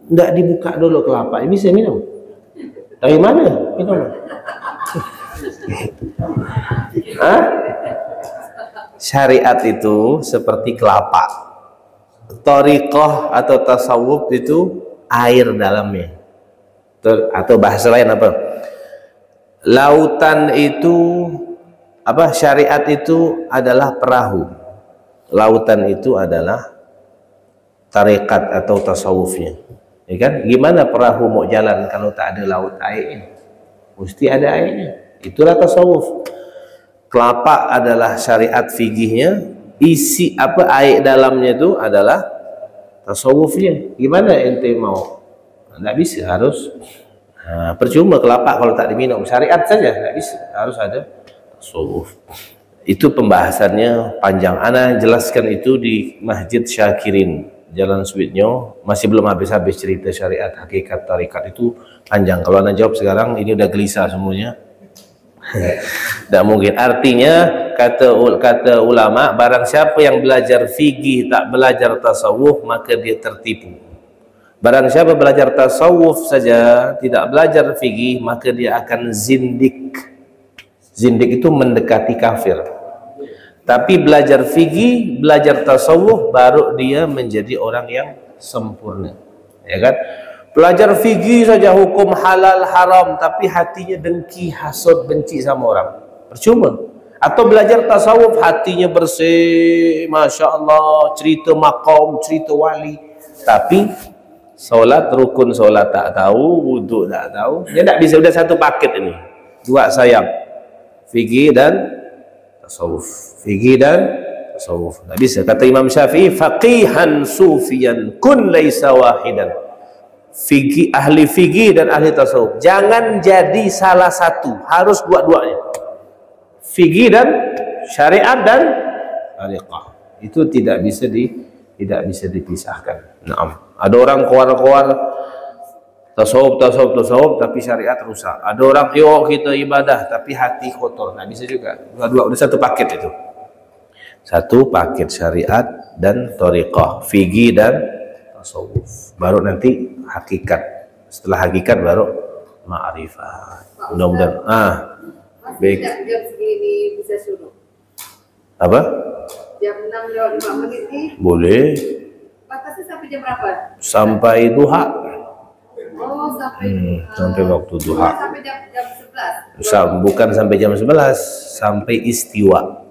tidak dibuka dulu kelapa, bisa minum. Dari mana minum? Syariat itu seperti kelapa. Thariqah atau tasawuf itu air dalamnya. Atau bahasa lain apa? Lautan itu syariat itu adalah perahu. Lautan itu adalah tarekat atau tasawufnya. Ya kan? Gimana perahu mau jalan kalau tak ada laut airnya? Mesti ada airnya. Itulah tasawuf. Kelapa adalah syariat fikihnya, isi apa air dalamnya itu adalah tasawufnya. Gimana ente mau? Tidak bisa, harus percuma kelapa kalau tak diminum. Syariat saja tidak bisa, harus ada tasawuf. Itu pembahasannya panjang. Ana jelaskan itu di Masjid Syakirin, Jalan Suwitnyo. Masih belum habis-habis cerita syariat, hakikat, tarikat itu panjang. Kalau Anda jawab sekarang, ini udah gelisah semuanya. Tidak mungkin. Artinya kata ulama, barang siapa yang belajar fikih tak belajar tasawuf, maka dia tertipu. Barang siapa belajar tasawuf saja tidak belajar fikih, maka dia akan zindik. Zindik itu mendekati kafir. Tapi belajar fikih, belajar tasawuf, baru dia menjadi orang yang sempurna. Ya kan? Belajar fikih saja hukum halal haram, tapi hatinya dengki, hasad, benci sama orang, percuma. Atau belajar tasawuf, hatinya bersih, masya Allah, cerita maqam, cerita wali, tapi solat, rukun solat tak tahu, wudhu tak tahu. Dia tak bisa, udah satu paket ini, dua sayap, fikih dan tasawuf. Fikih dan tasawuf tak bisa. Kata Imam Syafi'i, faqihan sufiyan kun laisa wahidan. Fikih, ahli fikih dan ahli tasawuf jangan jadi salah satu, harus dua-duanya. Fikih dan syariat dan tariqah itu tidak bisa dipisahkan. Naam. Ada orang keluar tasawuf tapi syariat rusak. Ada orang kita ibadah tapi hati kotor. Nah, bisa juga. Dua-dua udah satu paket itu. Satu paket syariat dan tariqah, fikih dan tasawuf. Baru nanti hakikat. Setelah hakikat baru ma'rifat. Mudah-mudahan baik. Jam segini bisa suruh. Apa? Jam 6:05 nih. Boleh. Batasnya sampai jam berapa? Sampai duha. Oh, sampai Sampai waktu duha. Sampai jam 11. Bukan sampai jam 11, sampai istiwa.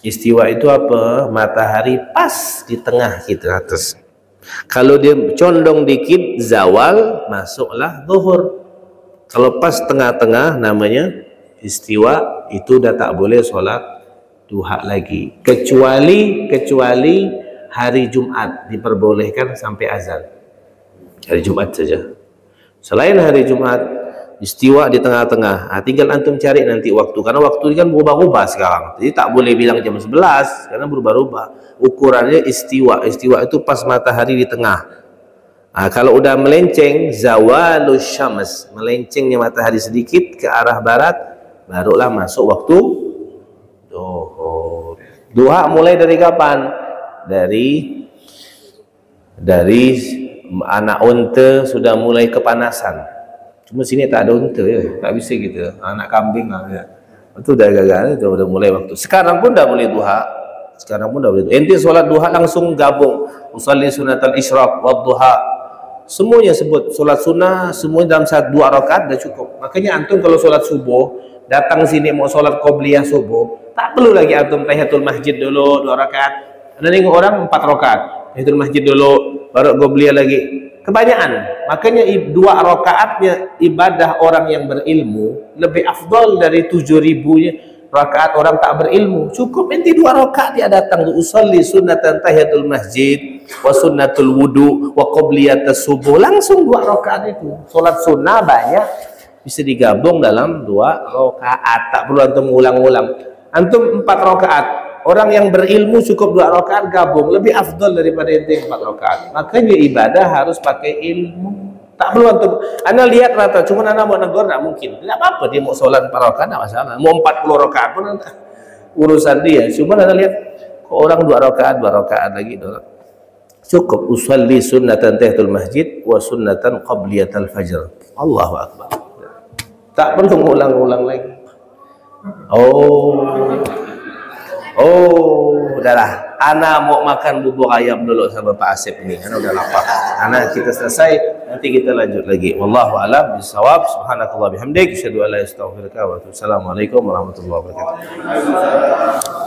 Istiwa itu apa? Matahari pas di tengah kita atas. Kalau dia condong dikit, zawal, masuklah zuhur. Kalau pas tengah-tengah, namanya istiwa. Itu udah tak boleh sholat duha lagi. Kecuali hari Jumat diperbolehkan sampai azan. Hari Jumat saja. Selain hari Jumat, istiwa di tengah-tengah. Tinggal antum cari nanti waktu, karena waktu ini kan berubah-ubah sekarang. Jadi tak boleh bilang jam 11 karena berubah-ubah. Ukurannya istiwa. Istiwa itu pas matahari di tengah. Kalau udah melenceng, zawalus syams, melencengnya matahari sedikit ke arah barat, barulah masuk waktu duhur. Duha mulai dari kapan? Dari anak unta sudah mulai kepanasan. Cuma sini tak ada unta ya, tak bisa gitu. Anak kambing lah ya. Itu udah gagal, itu udah mulai waktu. Sekarang pun dah boleh duha. Ente solat duha langsung gabung. Usalli sunatal isyraq wa duha. Semuanya sebut solat sunnah, semuanya dalam dua rakaat dah cukup. Makanya antum kalau solat subuh, datang sini mau solat qobliyah subuh, tak perlu lagi antum tahiyatul masjid dulu 2 rakaat. Ada nengok orang 4 rakaat. Tahiyatul masjid dulu, baru qobliyah lagi. Kebanyakan. Makanya 2 rakaatnya ibadah orang yang berilmu lebih afdal dari 7.000-nya rakaat orang tak berilmu. Cukup nanti 2 rakaat dia datang usolli sunnatan tahiyatul masjid wa sunnatul wudu wa qobliyatas subuh, langsung 2 rakaat itu. Salat sunnah banyak bisa digabung dalam 2 rakaat. Tak perlu antum ulang-ulang. Antum 4 rakaat. Orang yang berilmu cukup 2 rakaat gabung, lebih afdal daripada ente 4 rakaat. Makanya ibadah harus pakai ilmu. Tak perlu antum. Anda lihat rata, cuma anda mau negor tak mungkin. Tidak apa-apa dia mau sholat 4 rakaat tak masalah. Mau 40 rakaat pun urusan dia. Cuma anda lihat kok orang 2 rakaat lagi. Cukup usalli sunnatan tahiyatul masjid wa sunnatan qabliyatal fajr. Allahu akbar. Tak perlu ulang-ulang lagi. Udahlah. Ana mau makan bubur ayam dulu sama Pak Asep ini. Ana udah lapar. Ana kita selesai, nanti kita lanjut lagi. Wallahu a'lam bishawab. Subhanakallah bihamdik, asyhadu an la ilaha illa anta astaghfiruka wa atubu ilaik. Assalamualaikum warahmatullahi wabarakatuh.